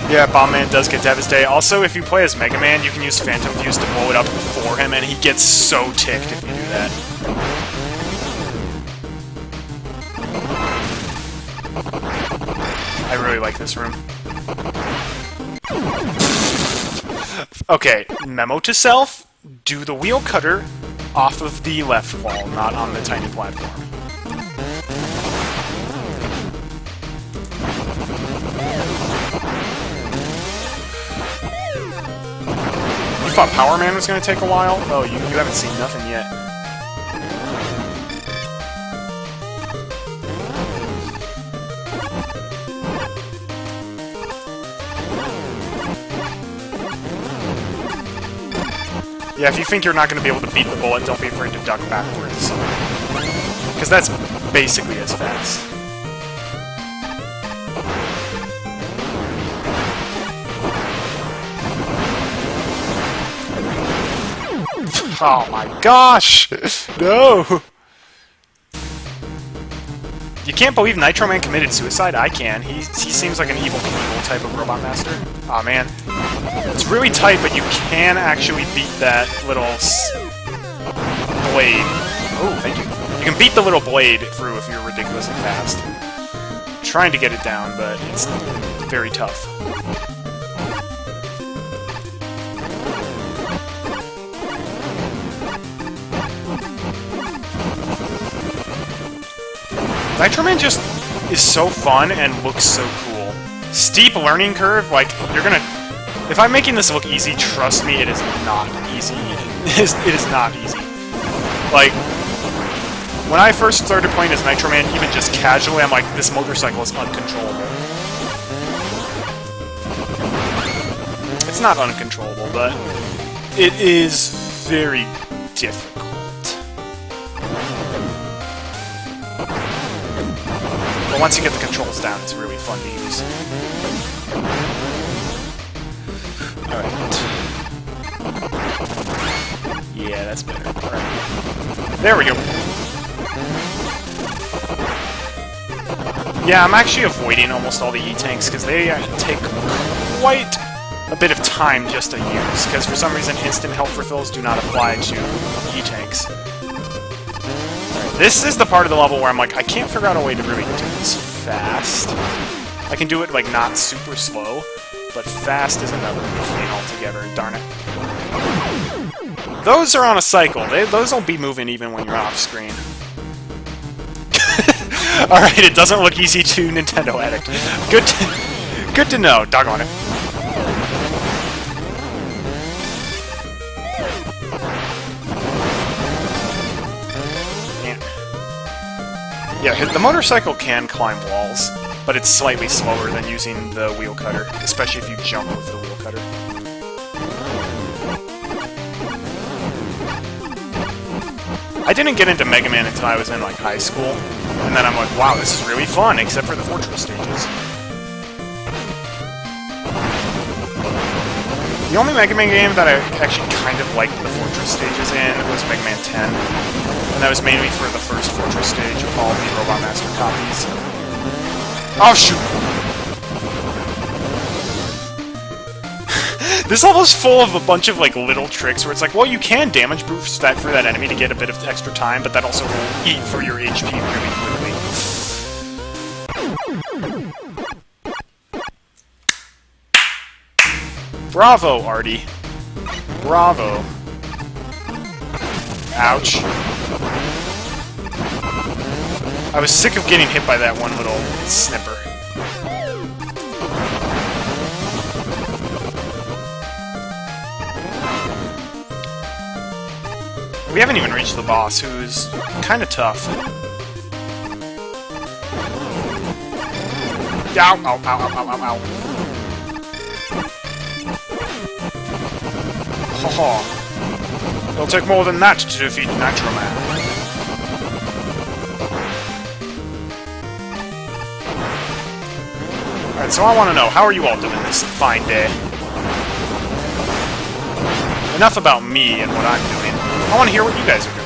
Yeah, Bomb Man does get devastated. Also, if you play as Mega Man, you can use Phantom Fuse to blow it up for him, and he gets so ticked if you do that. I really like this room. Okay, memo to self, do the wheel cutter off of the left wall, not on the tiny platform. You thought Power Man was going to take a while? Oh, you haven't seen nothing yet. Yeah, if you think you're not going to be able to beat the bullet, don't be afraid to duck backwards. Because that's basically as fast. Oh my gosh! No! You can't believe Nitro Man committed suicide? I can. He seems like an evil Knievel type of Robot Master. Aw, man. It's really tight, but you can actually beat that little blade. Oh, thank you. You can beat the little blade through if you're ridiculously fast. I'm trying to get it down, but it's very tough. Nitro Man just is so fun and looks so cool. Steep learning curve, like, you're gonna... If I'm making this look easy, trust me, it is not easy. It is not easy. Like, when I first started playing as Nitro Man, even just casually, I'm like, this motorcycle is uncontrollable. It's not uncontrollable, but it is very difficult. But once you get the controls down, it's really fun to use. Alright. Yeah, that's better. Alright. There we go. Yeah, I'm actually avoiding almost all the E-Tanks, because they take quite a bit of time just to use, because for some reason instant health refills do not apply to E-Tanks. This is the part of the level where I'm like, I can't figure out a way to really do this fast. I can do it, like, not super slow, but fast is another thing altogether, darn it. Those are on a cycle. Those will be moving even when you're off screen. Alright, it doesn't look easy to Nintendo Addict. Good to know, doggone it. Yeah, the motorcycle can climb walls, but it's slightly slower than using the wheel cutter, especially if you jump with the wheel cutter. I didn't get into Mega Man until I was in, like, high school, and then I'm like, wow, this is really fun, except for the Fortress stages. The only Mega Man game that I actually kind of liked the Fortress stages in was Mega Man 10. And that was mainly for the first Fortress stage of all the Robot Master copies. Oh, shoot! This level's full of a bunch of, like, little tricks where it's like, well, you can damage boost that for that enemy to get a bit of extra time, but that also will eat for your HP really quickly. Bravo, Artie. Bravo. Ouch. I was sick of getting hit by that one little snipper. We haven't even reached the boss, who's kind of tough. Ow, ow, ow, ow, ow, ow, ow. Ho ho. It'll take more than that to defeat Nitro Man. Alright, so I want to know, how are you all doing this fine day? Enough about me and what I'm doing. I want to hear what you guys are doing.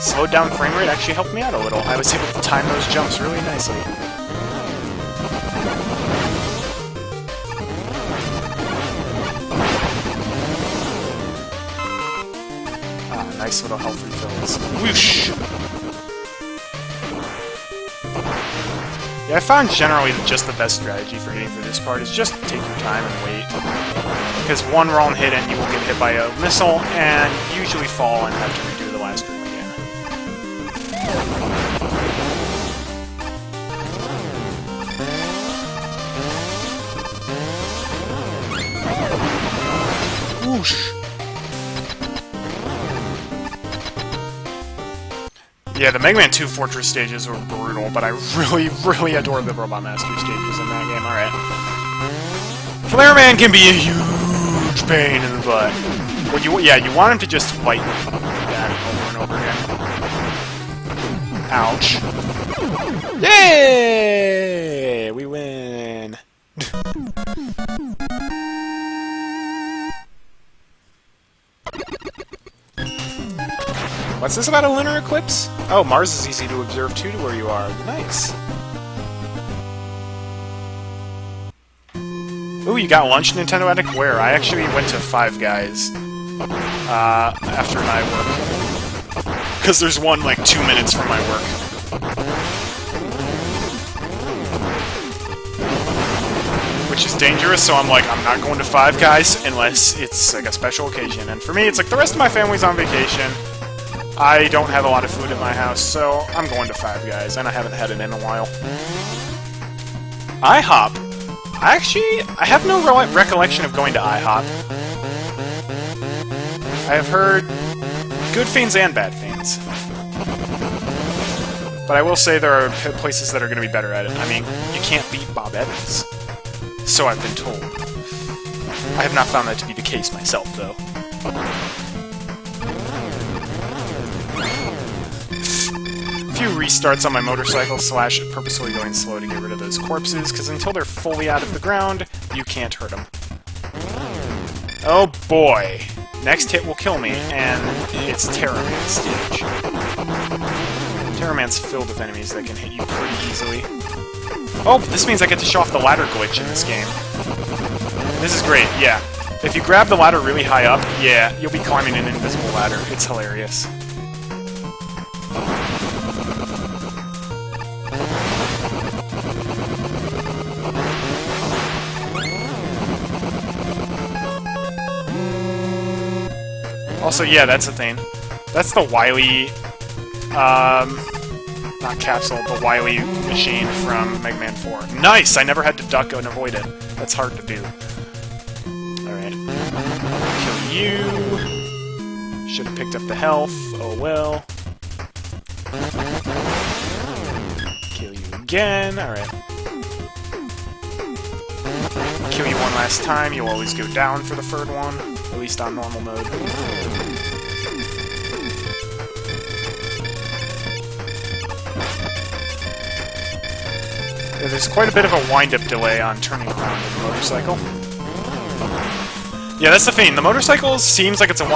Slowed down frame rate actually helped me out a little. I was able to time those jumps really nicely. Ah, nice little health refills. Whoosh! Yeah, I found generally that just the best strategy for getting through this part is just take your time and wait. Because one wrong hit and you will get hit by a missile, and usually fall and have to redo the last room again. Whoosh! Yeah, the Mega Man 2 Fortress stages were brutal, but I really, really adore the Robot Master stages in that game. Alright. Flare Man can be a huge pain in the butt. Well, you want him to just fight that over and over again. Ouch. Yay! We win! What's this about a lunar eclipse? Oh, Mars is easy to observe too to where you are. Nice. Ooh, you got lunch, Nintendo Addict? Where? I actually went to Five Guys after my work. Because there's one, like, 2 minutes from my work. Which is dangerous, so I'm like, I'm not going to Five Guys unless it's, like, a special occasion. And for me, it's like the rest of my family's on vacation. I don't have a lot of food at my house, so I'm going to Five Guys, and I haven't had it in a while. IHOP? I have no recollection of going to IHOP. I have heard good things and bad things. But I will say there are places that are going to be better at it. I mean, you can't beat Bob Evans. So I've been told. I have not found that to be the case myself, though. Few restarts on my motorcycle / purposely going slow to get rid of those corpses, because until they're fully out of the ground, you can't hurt them. Oh boy! Next hit will kill me, and it's Terror Man's stage. Terror Man's filled with enemies that can hit you pretty easily. Oh, this means I get to show off the ladder glitch in this game. This is great, yeah. If you grab the ladder really high up, yeah, you'll be climbing an invisible ladder. It's hilarious. Also, yeah, that's the thing. That's the Wily, not capsule, the Wily machine from Mega Man 4. Nice! I never had to duck and avoid it. That's hard to do. Alright. Kill you. Should have picked up the health. Oh well. Kill you again. Alright. Kill you one last time. You'll always go down for the third one. At least on normal mode. There's quite a bit of a wind-up delay on turning around in the motorcycle. Yeah, that's the thing. The motorcycle seems like it's a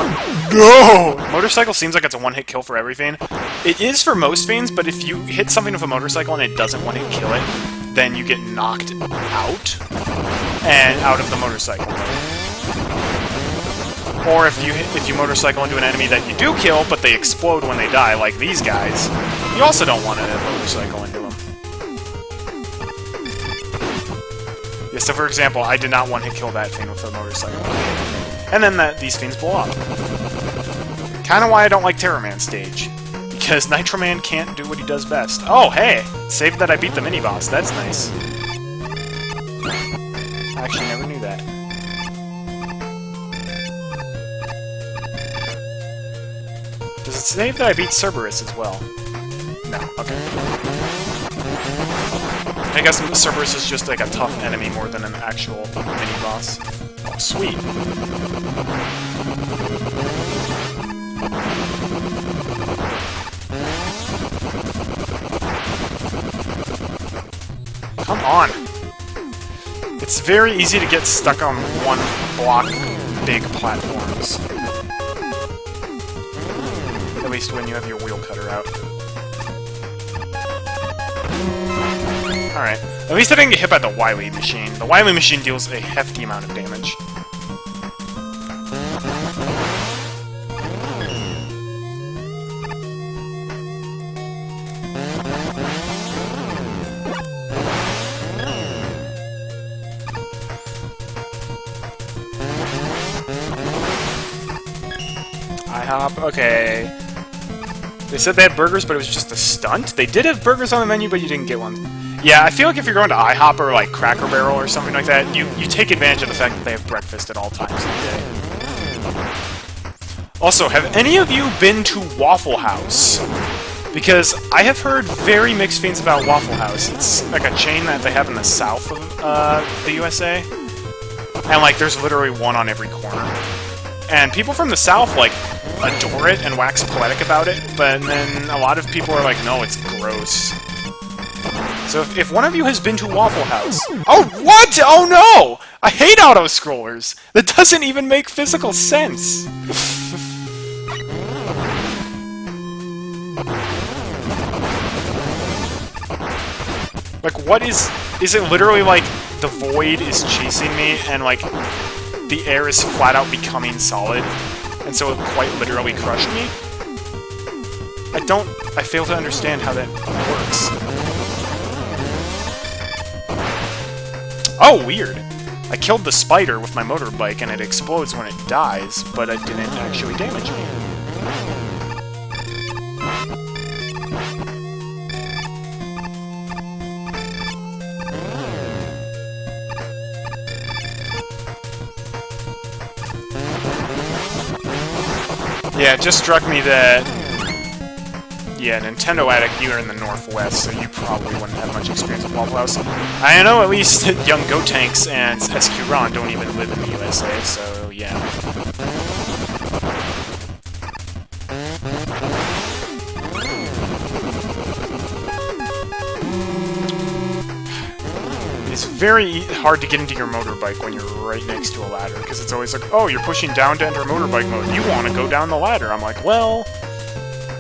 motorcycle seems like it's a one-hit kill for everything. It is for most things, but if you hit something with a motorcycle and it doesn't one-hit kill it, then you get knocked out and out of the motorcycle mode. Or if you motorcycle into an enemy that you do kill, but they explode when they die, like these guys, You also don't want to motorcycle into him. Yeah, so for example, I did not want to kill that fiend with a motorcycle. And then these fiends blow up. Kinda why I don't like Terror Man stage. Because Nitro Man can't do what he does best. Oh, hey! Saved that I beat the mini-boss. That's nice. I actually never knew that. Does it save that I beat Cerberus as well? No. Okay. I guess Cerberus is just like a tough enemy more than an actual mini-boss. Oh, sweet. Come on! It's very easy to get stuck on one block big platforms. At least when you have your wheel cutter out. Alright. At least I didn't get hit by the Wily Machine. The Wily Machine deals a hefty amount of damage. IHOP, okay. They said they had burgers, but it was just a stunt? They did have burgers on the menu, but you didn't get one. Yeah, I feel like if you're going to IHOP or like Cracker Barrel or something like that, you take advantage of the fact that they have breakfast at all times of the day. Also, have any of you been to Waffle House? Because I have heard very mixed things about Waffle House. It's like a chain that they have in the south of the USA. And like, there's literally one on every corner. And people from the south, like, adore it and wax poetic about it, but then a lot of people are like, no, it's gross. So if one of you has been to Waffle House... Oh, what?! Oh no! I hate auto-scrollers! That doesn't even make physical sense! Like, what is... Is it literally like the void is chasing me and, like, the air is flat out becoming solid, and so it quite literally crushed me? I fail to understand how that works. Oh, weird! I killed the spider with my motorbike and it explodes when it dies, but it didn't actually damage me. Yeah, it just struck me that... Yeah, Nintendo Addict, you are in the Northwest, so you probably wouldn't have much experience with Waffle House. I know at least Young Gotenks and SQ Ron don't even live in the USA, so yeah. It's very hard to get into your motorbike when you're right next to a ladder, because it's always like, oh, you're pushing down to enter motorbike mode. You want to go down the ladder. I'm like, well...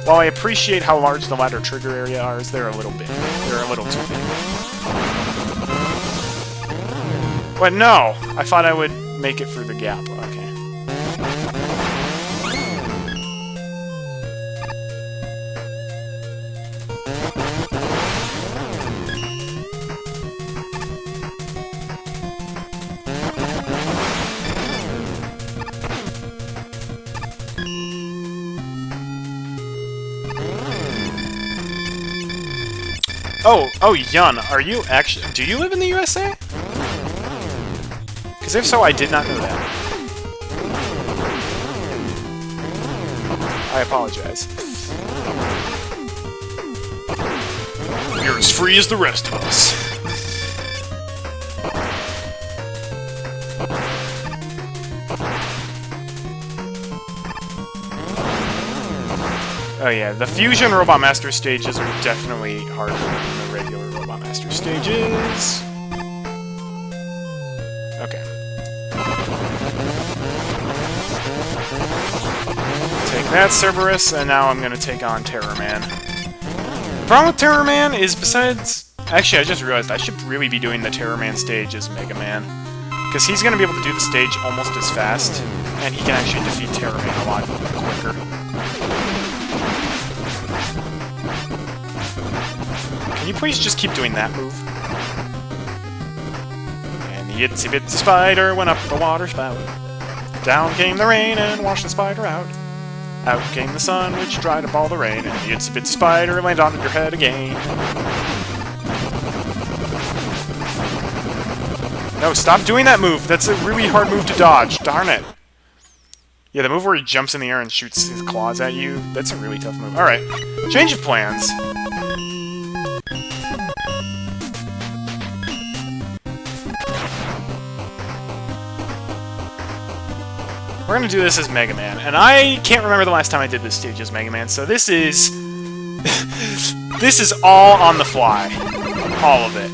While I appreciate how large the ladder trigger area is, they're a little big. They're a little too big. But no! I thought I would make it through the gap. Okay. Oh, Yun, are you actually... Do you live in the USA? Because if so, I did not know that. I apologize. You're as free as the rest of us. Oh yeah, the Fusion Robot Master stages are definitely harder than the regular Robot Master stages. Okay. Take that, Cerberus, and now I'm gonna take on Terror Man. The problem with Terror Man is, besides... Actually, I just realized I should really be doing the Terror Man stage as Mega Man. Because he's gonna be able to do the stage almost as fast, and he can actually defeat Terror Man a lot quicker. Can you please just keep doing that move? And the itsy bitsy spider went up the water spout. Down came the rain and washed the spider out. Out came the sun, which dried up all the rain, and the itsy bitsy spider landed on your head again. No, stop doing that move! That's a really hard move to dodge, darn it! Yeah, the move where he jumps in the air and shoots his claws at you, that's a really tough move. Alright, change of plans. We're gonna do this as Mega Man, and I can't remember the last time I did this stage as Mega Man, so this is... this is all on the fly. All of it.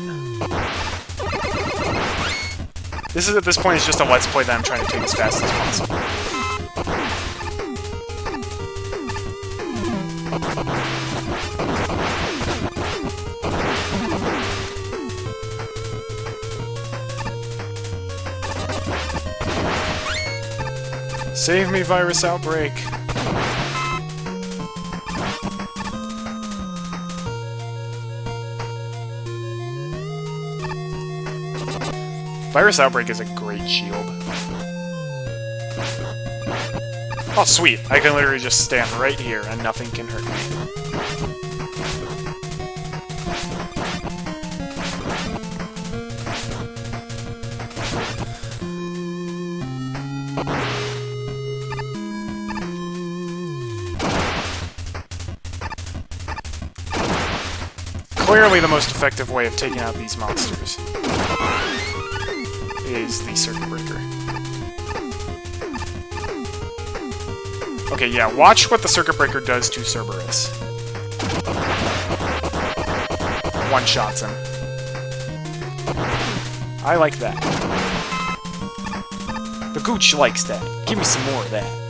This is, at this point, is just a Let's Play that I'm trying to take as fast as possible. Save me, virus outbreak! Virus outbreak is a great shield. Oh, sweet! I can literally just stand right here and nothing can hurt me. Clearly the most effective way of taking out these monsters is the circuit breaker. Okay, yeah, watch what the circuit breaker does to Cerberus. One-shots him. I like that. The Gooch likes that. Give me some more of that.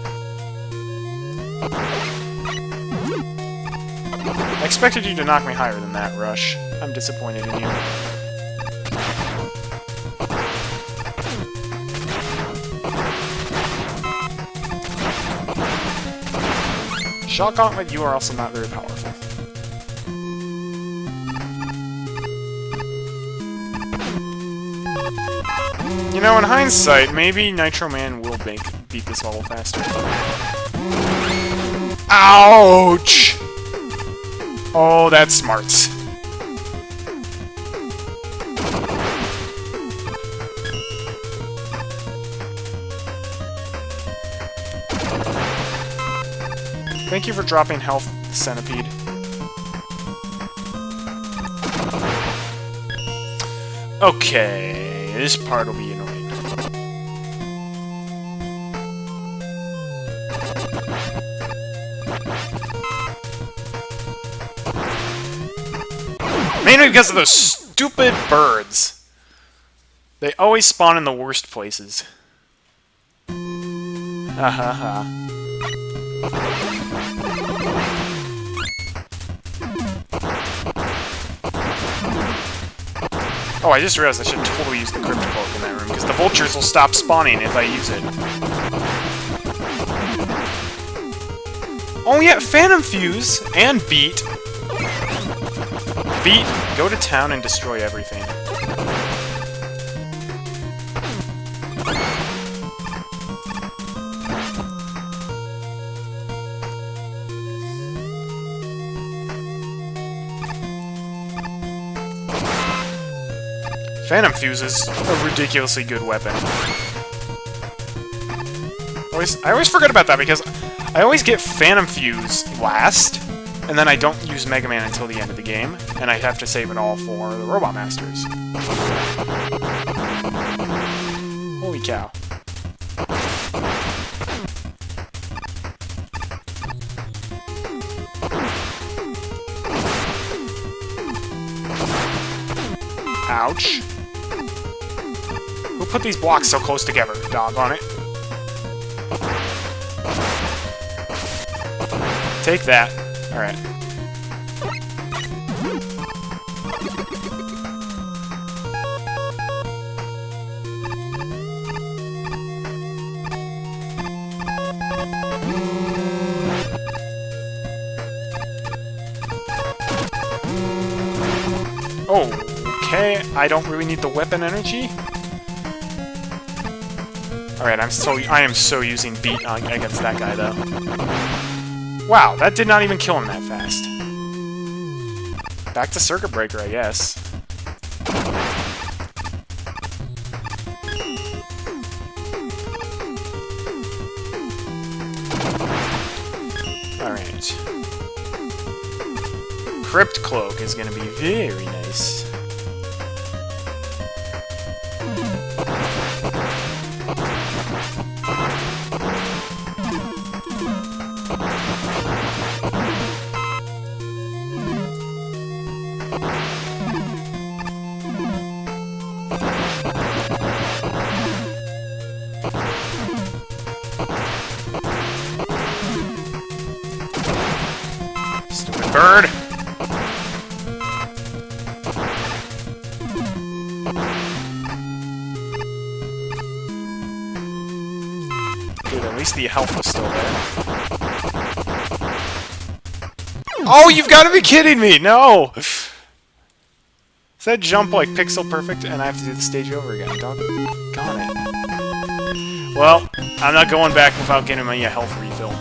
I expected you to knock me higher than that, Rush. I'm disappointed in you. Shock Gauntlet, you are also not very powerful. You know, in hindsight, maybe Nitro Man will beat this level faster. Ouch! Oh, that's smart. Thank you for dropping health, Centipede. Okay, this part will be annoying. Mainly because of those stupid birds. They always spawn in the worst places. Ha ha ha. Oh, I just realized I should totally use the Crypt Cloak in that room, because the vultures will stop spawning if I use it. Oh yeah, Phantom Fuse! And Beat! Beat, go to town and destroy everything. Phantom Fuse is a ridiculously good weapon. I always forget about that because I always get Phantom Fuse last, and then I don't use Mega Man until the end of the game, and I have to save it all for the Robot Masters. Holy cow. Ouch. Who put these blocks so close together? Doggone it. Take that. Alright. Okay, I don't really need the weapon energy. Alright, I am so using beat against that guy, though. Wow, that did not even kill him that fast. Back to Circuit Breaker, I guess. Alright. Crypt Cloak is gonna be very nice. Stupid bird! Dude, at least the health was still there. Oh, you've got to be kidding me! No! Is that jump like pixel perfect and I have to do the stage over again? Doggone it. Well, I'm not going back without getting my health refill.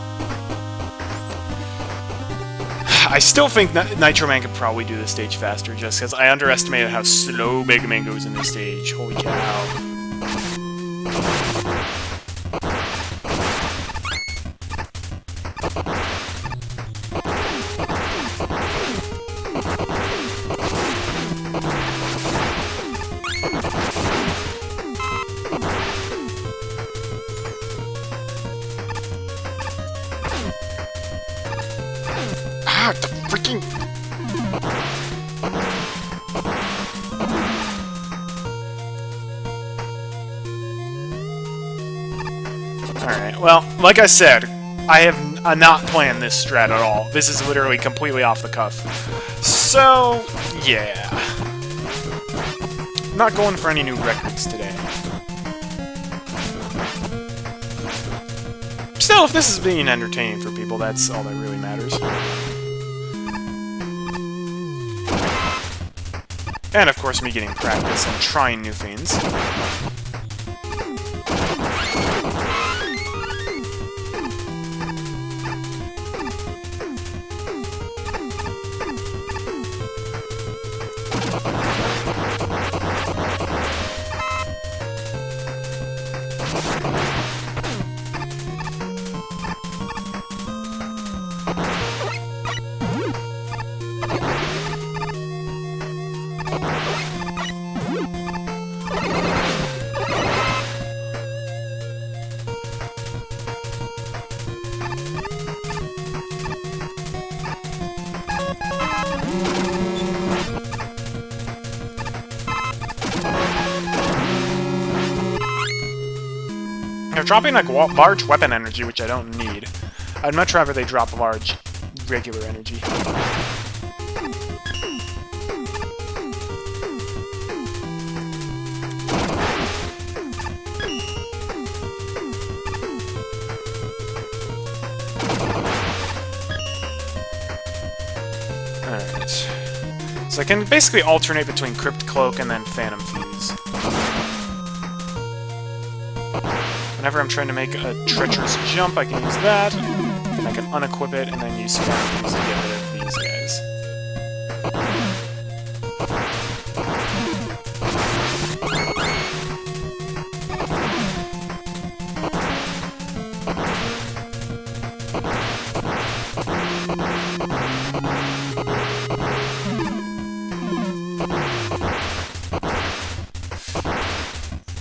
I still think Nitro Man could probably do the stage faster just because I underestimated how slow Mega Man goes in this stage. Holy cow. Ah, the freaking... Alright, well, like I said, I have not planned this strat at all. This is literally completely off the cuff. So, yeah. I'm not going for any new records today. Still, if this is being entertaining for people, that's all that really matters. And of course, me getting practice and trying new things. They're dropping like large weapon energy, which I don't need. I'd much rather they drop large, regular energy. Alright. So I can basically alternate between Crypt Cloak and then Phantom Fuse. Whenever I'm trying to make a treacherous jump, I can use that, and I can unequip it, and then use Phantom Fuse to get rid of these guys.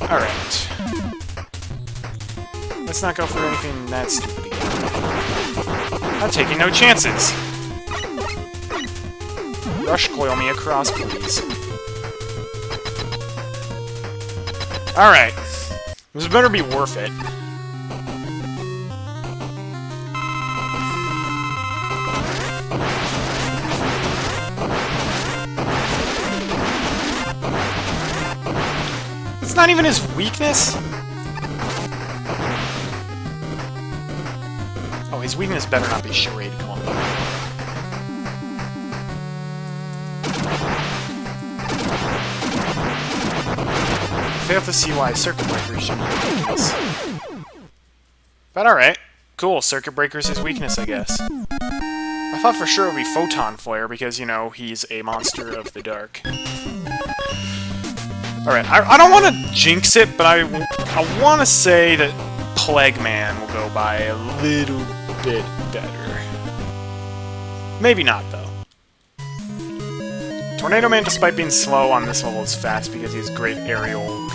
Alright. Let's not go for anything that stupid again. I'm taking no chances! Rush coil me across, please. Alright. This better be worth it. It's not even his weakness? Oh, his weakness better not be Charade Clump. fail to see why Circuit Breaker should be his weakness. But alright. Cool, Circuit Breaker's his weakness, I guess. I thought for sure it would be Photon Flare, because, you know, he's a monster of the dark. Alright, I don't want to jinx it, but I want to say that Plague Man will go by a little bit better. Maybe not, though. Tornado Man, despite being slow on this level, is fast because he has great aerial control.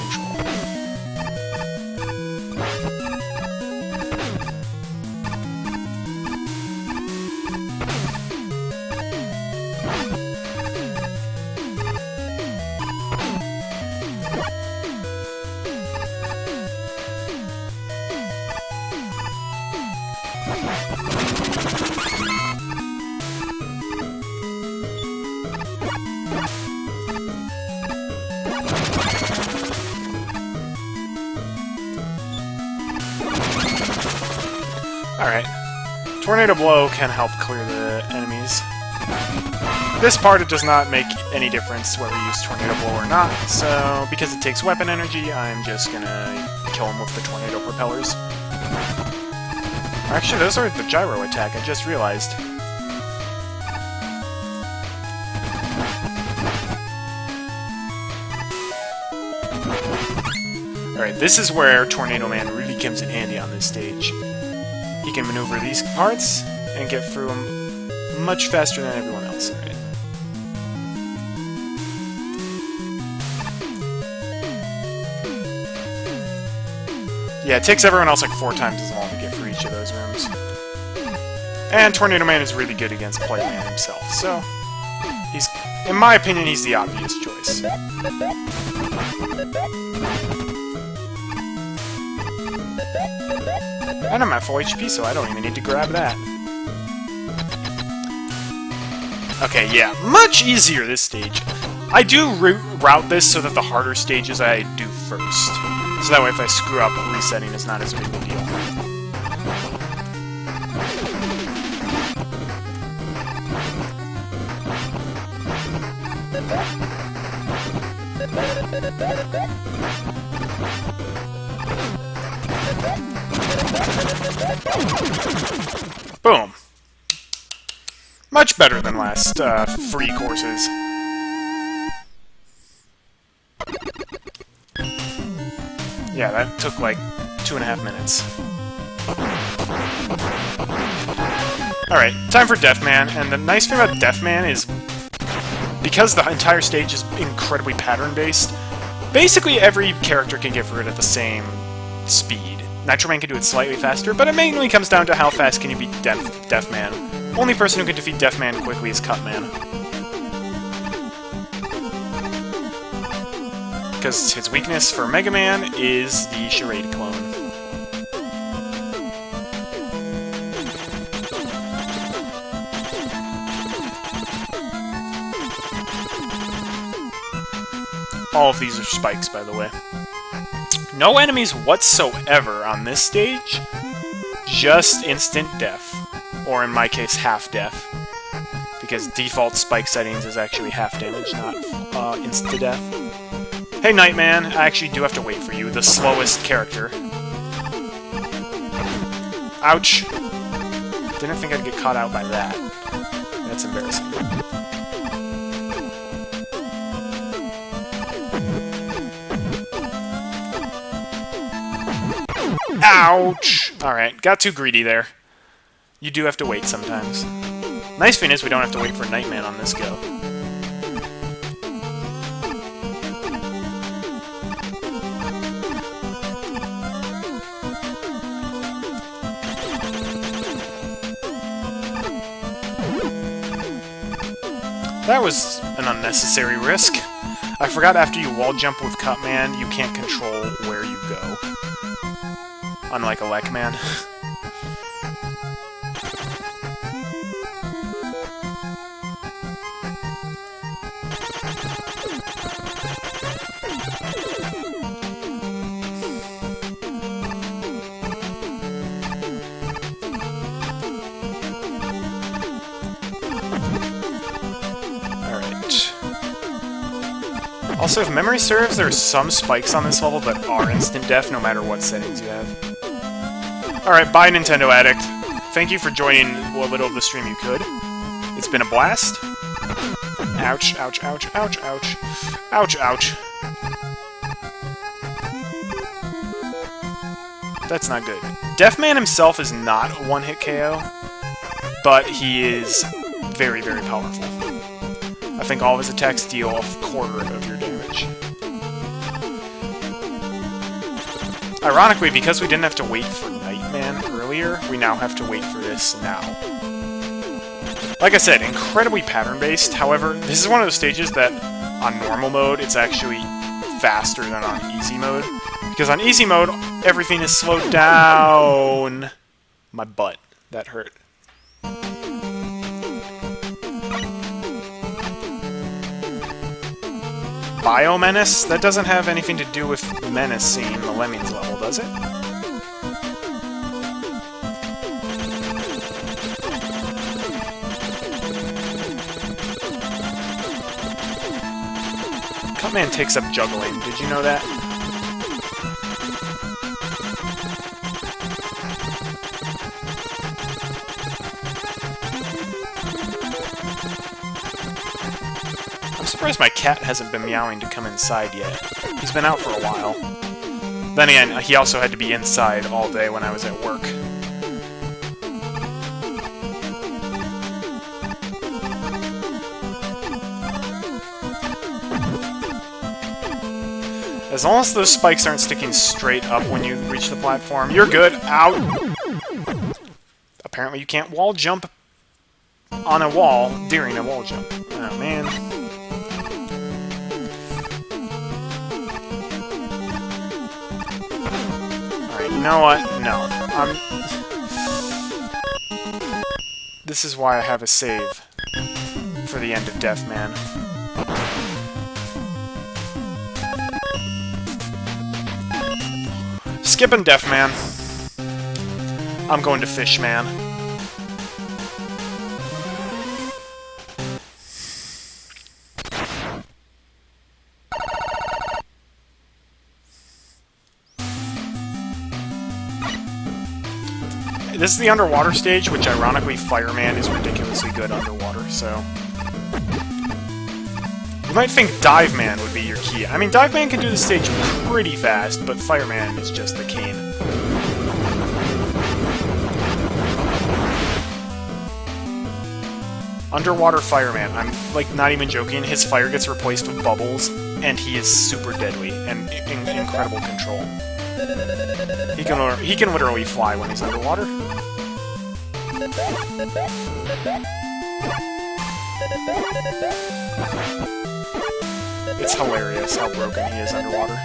Alright. Tornado Blow can help clear the enemies. This part, it does not make any difference whether you use Tornado Blow or not, so because it takes weapon energy, I'm just gonna kill him with the Tornado Propellers. Actually, those are the Gyro attack, I just realized. Alright, this is where Tornado Man really comes in handy on this stage. He can maneuver these parts and get through them much faster than everyone else. Alright. Yeah, it takes everyone else like 4 times as long to get through each of those rooms. And Tornado Man is really good against Plague Man himself, so he's, in my opinion, he's the obvious choice. And I'm at full HP, so I don't even need to grab that. Okay, yeah, much easier this stage. I do route this so that the harder stages I do first. So that way if I screw up, resetting is not as big a deal. Boom. Much better than last free courses. Yeah, that took like 2.5 minutes. Alright, time for Deathman, and the nice thing about Deathman is because the entire stage is incredibly pattern-based, basically every character can get through it at the same speed. Nitro Man can do it slightly faster, but it mainly comes down to how fast can you beat Deathman. Only person who can defeat Deathman quickly is Cutman. Because his weakness for Mega Man is the Charade clone. All of these are spikes, by the way. No enemies whatsoever on this stage, just instant death. Or in my case, half death. Because default spike settings is actually half damage, not insta-death. Hey Nightman, I actually do have to wait for you, the slowest character. Ouch. Didn't think I'd get caught out by that. That's embarrassing. Ouch! Alright, got too greedy there. You do have to wait sometimes. Nice thing is we don't have to wait for Nightman on this go. That was an unnecessary risk. I forgot after you wall jump with Cutman, you can't control where you go. Unlike Elecman. Also, if memory serves, there are some spikes on this level that are instant death no matter what settings you have. Alright, bye Nintendo Addict. Thank you for joining a little of the stream you could. It's been a blast. Ouch, ouch, ouch, ouch, ouch. Ouch, ouch. That's not good. Deathman himself is not a one-hit KO, but he is very, very powerful. I think all of his attacks deal a quarter of your damage. Ironically, because we didn't have to wait for Nightman earlier, we now have to wait for this now. Like I said, incredibly pattern-based. However, this is one of those stages that, on normal mode, it's actually faster than on easy mode. Because on easy mode, everything is slowed down. My butt. That hurt. Biomenace? That doesn't have anything to do with menacing the Lemmings level, does it? Cutman takes up juggling. Did you know that? I'm surprised my cat hasn't been meowing to come inside yet. He's been out for a while. Then again, he also had to be inside all day when I was at work. As long as those spikes aren't sticking straight up when you reach the platform, you're good. Out! Apparently you can't wall jump on a wall during a wall jump. Oh, man. Alright, you know what? No. This is why I have a save for the end of Deathman. Skipping Deathman. I'm going to Fishman. This is the underwater stage, which ironically Fireman is ridiculously good underwater, so... You might think Dive Man would be your key. I mean, Dive Man can do the stage pretty fast, but Fireman is just the cane. Underwater Fireman, I'm, like, not even joking, his fire gets replaced with bubbles, and he is super deadly, and in incredible control. He can literally fly when he's underwater. It's hilarious how broken he is underwater.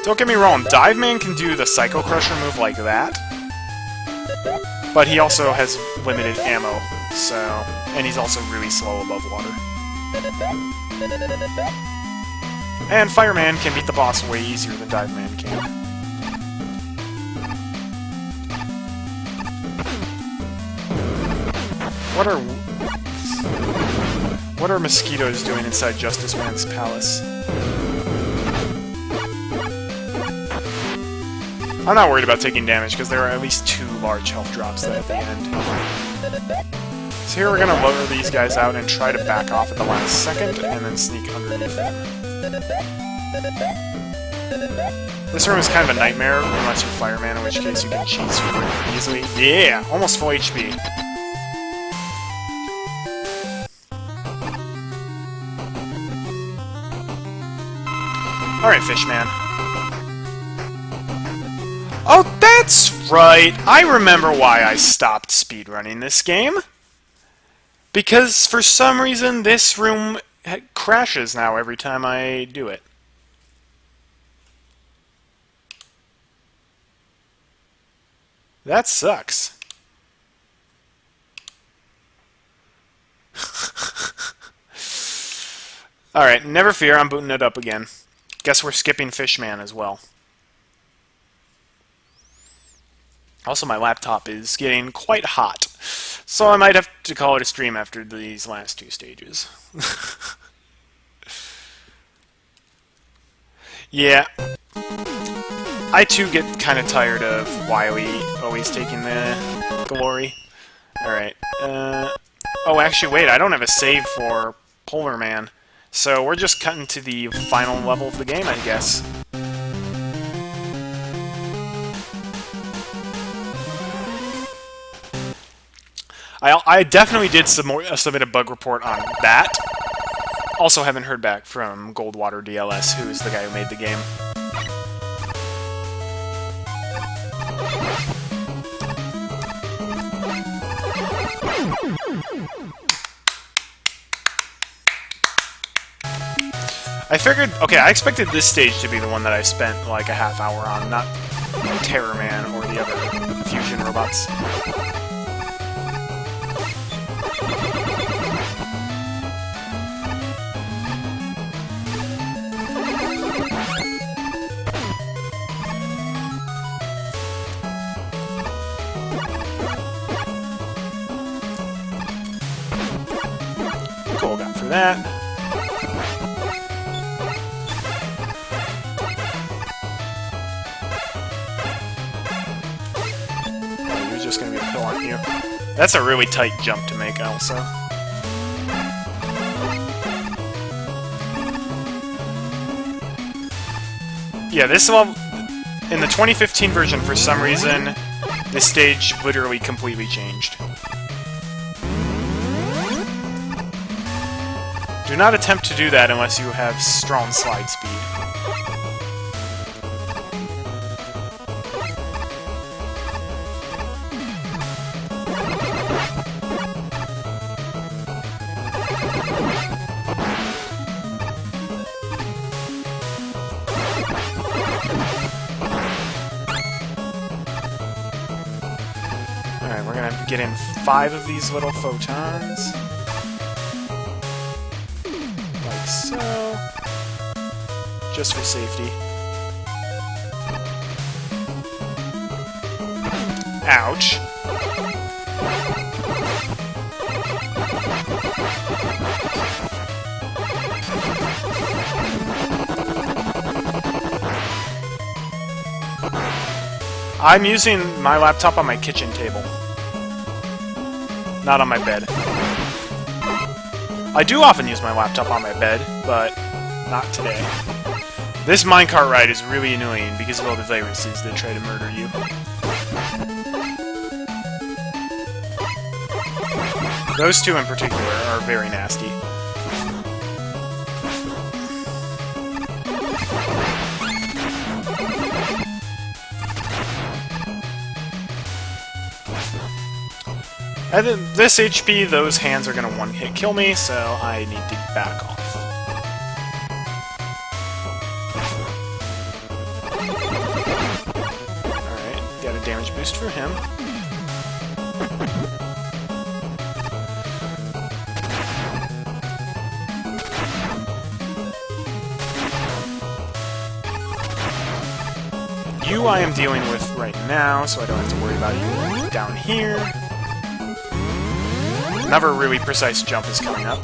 Don't get me wrong, Dive Man can do the Psycho Crusher move like that, but he also has limited ammo, so... And he's also really slow above water. And Fireman can beat the boss way easier than Dive Man can. What are mosquitoes doing inside Justice Man's palace? I'm not worried about taking damage, because there are at least 2 large health drops at the end. So here we're going to lower these guys out and try to back off at the last second, and then sneak underneath them. This room is kind of a nightmare, unless you're Fireman, in which case you can cheat super easily. Yeah! Almost full HP. Alright, Fishman. Oh, that's right! I remember why I stopped speedrunning this game. Because, for some reason, this room crashes now every time I do it. That sucks. Alright, never fear, I'm booting it up again. Guess we're skipping Fishman as well. Also, my laptop is getting quite hot. So I might have to call it a stream after these last two stages. Yeah. I too get kind of tired of Wily always taking the glory. Alright. Oh, actually, wait, I don't have a save for Polar Man. So we're just cutting to the final level of the game, I guess. I definitely did submit a bug report on that. Also haven't heard back from Goldwater DLS, who is the guy who made the game. I figured, okay, I expected this stage to be the one that I spent like a half hour on, not Terror Man or the other fusion robots. Cool, got through that. Just gonna be a pill on you. That's a really tight jump to make, also. Yeah, this level... In the 2015 version, for some reason, this stage literally completely changed. Do not attempt to do that unless you have strong slide speed. Alright, we're gonna get in 5 of these little photons. Like so. Just for safety. Ouch. I'm using my laptop on my kitchen table. Not on my bed. I do often use my laptop on my bed, but not today. This minecart ride is really annoying because of all the viruses that try to murder you. Those two in particular are very nasty. At this HP, those hands are gonna one-hit kill me, so I need to back off. Alright, got a damage boost for him. You I am dealing with right now, so I don't have to worry about you down here. Another really precise jump is coming up.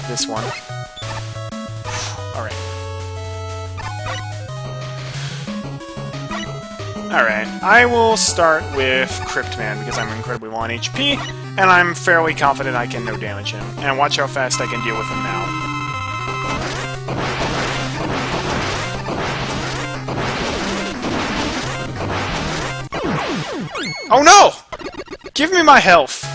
This one. Alright. Alright, I will start with Cryptman because I'm incredibly low on HP, and I'm fairly confident I can no damage him. And watch how fast I can deal with him now. Oh no! Give me my health!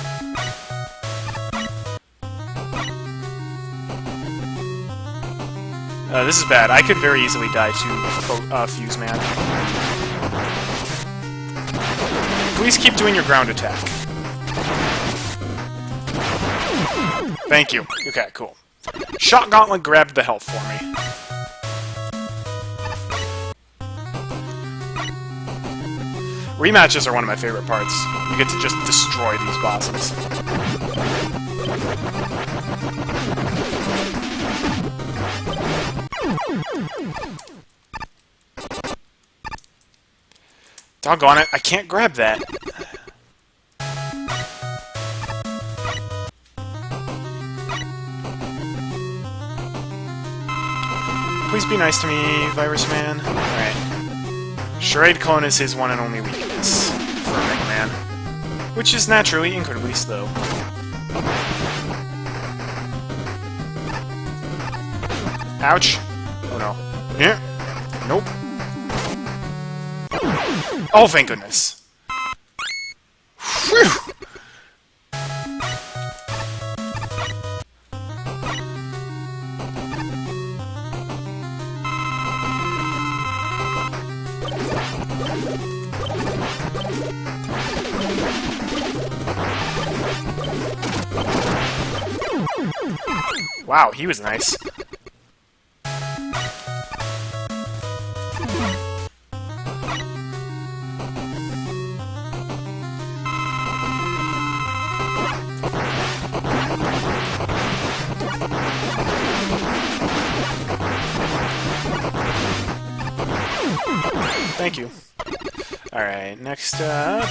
This is bad. I could very easily die to Fuse Man. Please keep doing your ground attack. Thank you. Okay, cool. Shock Gauntlet grabbed the health for me. Rematches are one of my favorite parts. You get to just destroy these bosses. Doggone it, I can't grab that. please be nice to me, Virus Man. Alright. Charade Clone is his one and only weakness for Mega Man, which is naturally incredibly slow. Ouch. Oh no. Yeah. Nope. Oh, thank goodness. Whew. Wow, he was nice. Thank you. Alright, next up...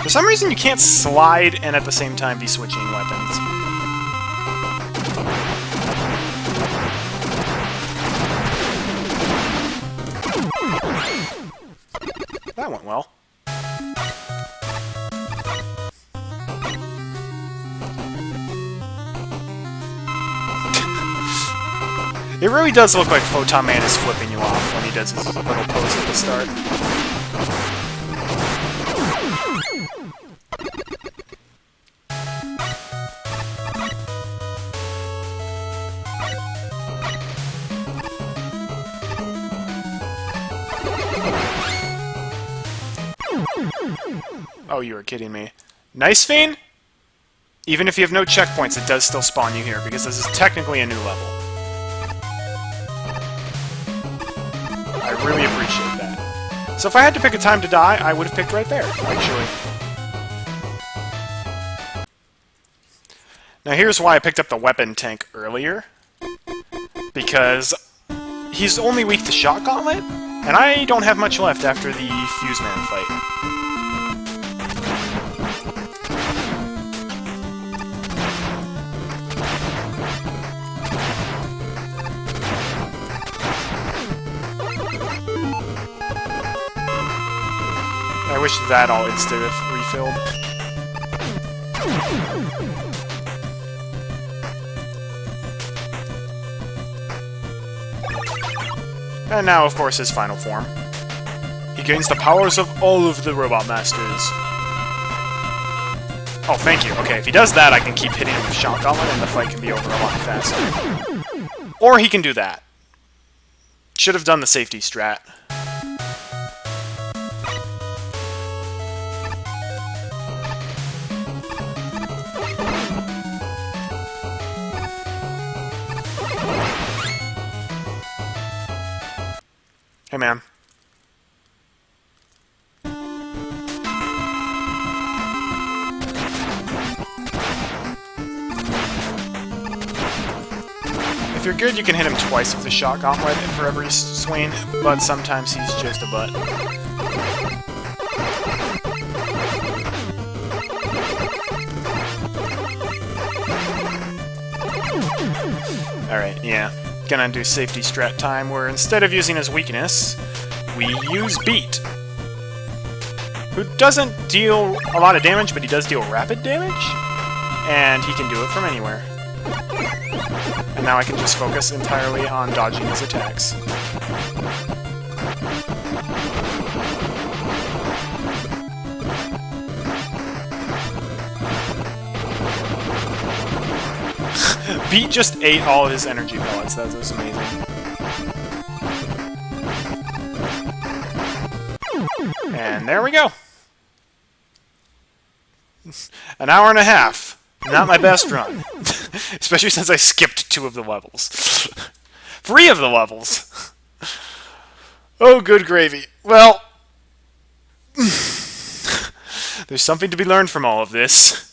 For some reason you can't slide and at the same time be switching weapons. That went well. It really does look like Photon Man is flipping you off when he does his little pose at the start. Oh, you were kidding me. Nice Fiend? Even if you have no checkpoints, it does still spawn you here, because this is technically a new level. I really appreciate that. So if I had to pick a time to die, I would have picked right there, actually. Now here's why I picked up the weapon tank earlier. Because he's only weak to Shock Gauntlet, and I don't have much left after the Fuse Man fight. I wish that all instead of refilled. And now, of course, his final form. He gains the powers of all of the Robot Masters. Oh, thank you. Okay, if he does that, I can keep hitting him with Shock Gauntlet and the fight can be over a lot faster. Or he can do that. Should have done the safety strat. Hey, man. If you're good, you can hit him twice with the Shock Gauntlet for every swing, but sometimes he's just a butt. Alright, yeah. Gonna do safety strat time, where instead of using his weakness, we use Beat. Who doesn't deal a lot of damage, but he does deal rapid damage, and he can do it from anywhere. And now I can just focus entirely on dodging his attacks. Beat just ate all his energy pellets. That was amazing. And there we go. An hour and a half. Not my best run. Especially since I skipped 2 of the levels. 3 of the levels. Oh, good gravy. Well, there's something to be learned from all of this.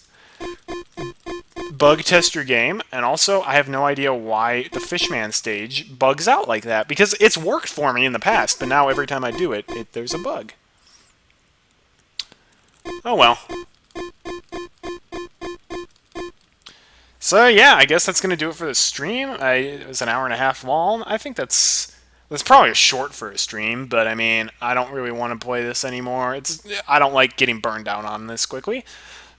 Bug test your game, and also I have no idea why the Fishman stage bugs out like that, because it's worked for me in the past, but now every time I do it, there's a bug. Oh well. So yeah, I guess that's gonna do it for the stream. It was an hour and a half long. I think that's probably short for a stream, but I mean, I don't really want to play this anymore. I don't like getting burned down on this quickly.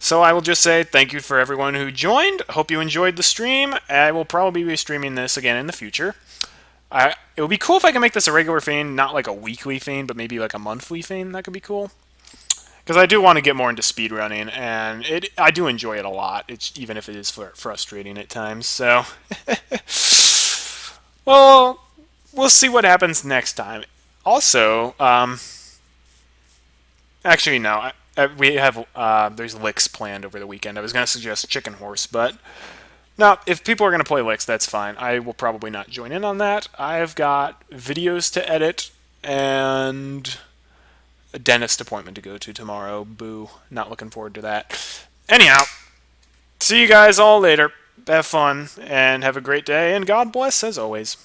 So I will just say thank you for everyone who joined. Hope you enjoyed the stream. I will probably be streaming this again in the future. It would be cool if I can make this a regular thing, not like a weekly thing, but maybe like a monthly thing. That could be cool. Because I do want to get more into speedrunning, and I do enjoy it a lot, even if it is frustrating at times. So, well, we'll see what happens next time. Also, actually, no, we have there's licks planned over the weekend. I was going to suggest chicken horse, but no, if people are going to play licks, that's fine. I will probably not join in on that. I've got videos to edit and a dentist appointment to go to tomorrow. Boo. Not looking forward to that. Anyhow, see you guys all later. Have fun and have a great day, and God bless as always.